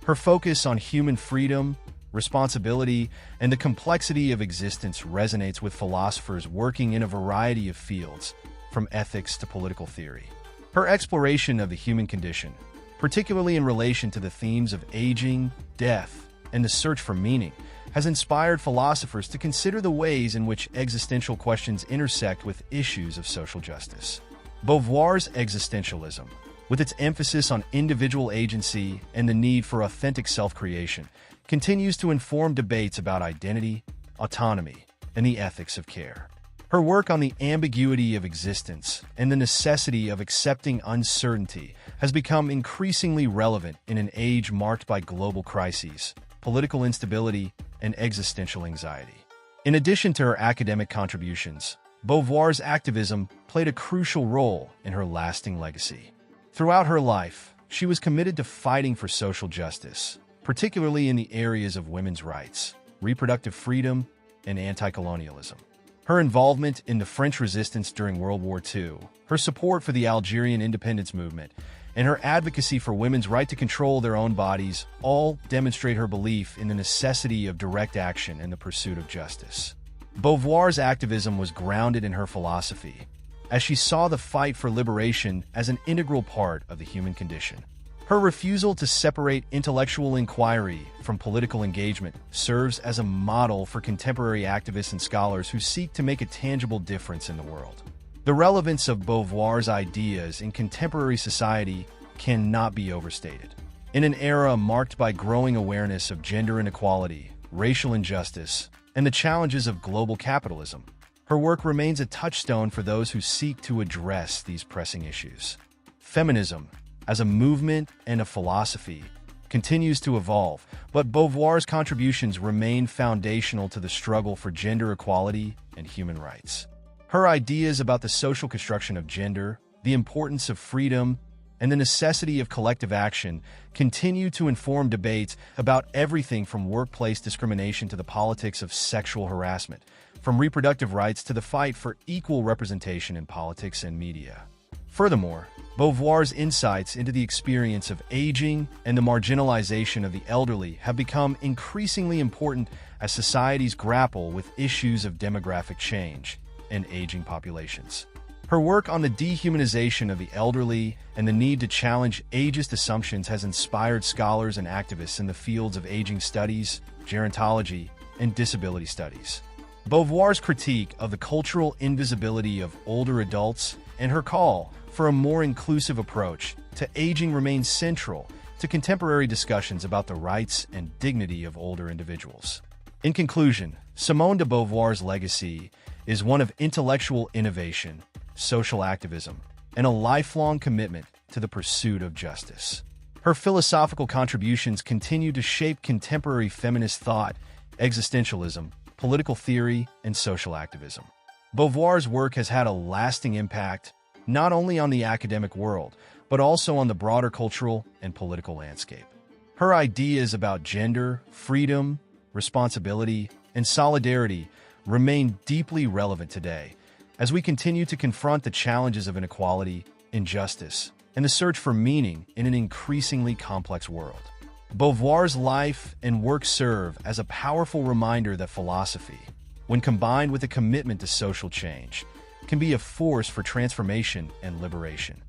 A: Her focus on human freedom, responsibility, and the complexity of existence resonates with philosophers working in a variety of fields, from ethics to political theory. Her exploration of the human condition, particularly in relation to the themes of aging, death, and the search for meaning, has inspired philosophers to consider the ways in which existential questions intersect with issues of social justice. Beauvoir's existentialism, with its emphasis on individual agency and the need for authentic self-creation, continues to inform debates about identity, autonomy, and the ethics of care. Her work on the ambiguity of existence and the necessity of accepting uncertainty has become increasingly relevant in an age marked by global crises, political instability, and existential anxiety. In addition to her academic contributions, Beauvoir's activism played a crucial role in her lasting legacy. Throughout her life, she was committed to fighting for social justice, particularly in the areas of women's rights, reproductive freedom, and anti-colonialism. Her involvement in the French resistance during World War II, her support for the Algerian independence movement, and her advocacy for women's right to control their own bodies all demonstrate her belief in the necessity of direct action and the pursuit of justice. Beauvoir's activism was grounded in her philosophy, as she saw the fight for liberation as an integral part of the human condition. Her refusal to separate intellectual inquiry from political engagement serves as a model for contemporary activists and scholars who seek to make a tangible difference in the world. The relevance of Beauvoir's ideas in contemporary society cannot be overstated. In an era marked by growing awareness of gender inequality, racial injustice, and the challenges of global capitalism, her work remains a touchstone for those who seek to address these pressing issues. Feminism, as a movement and a philosophy, continues to evolve, but Beauvoir's contributions remain foundational to the struggle for gender equality and human rights. Her ideas about the social construction of gender, the importance of freedom, and the necessity of collective action continue to inform debates about everything from workplace discrimination to the politics of sexual harassment, from reproductive rights to the fight for equal representation in politics and media. Furthermore, Beauvoir's insights into the experience of aging and the marginalization of the elderly have become increasingly important as societies grapple with issues of demographic change and aging populations. Her work on the dehumanization of the elderly and the need to challenge ageist assumptions has inspired scholars and activists in the fields of aging studies, gerontology, and disability studies. Beauvoir's critique of the cultural invisibility of older adults and her call for a more inclusive approach to aging remains central to contemporary discussions about the rights and dignity of older individuals. In conclusion, Simone de Beauvoir's legacy is one of intellectual innovation, social activism, and a lifelong commitment to the pursuit of justice. Her philosophical contributions continue to shape contemporary feminist thought, existentialism, political theory, and social activism. Beauvoir's work has had a lasting impact not only on the academic world, but also on the broader cultural and political landscape. Her ideas about gender, freedom, responsibility, and solidarity remain deeply relevant today as we continue to confront the challenges of inequality, injustice, and the search for meaning in an increasingly complex world. Beauvoir's life and work serve as a powerful reminder that philosophy, when combined with a commitment to social change, can be a force for transformation and liberation.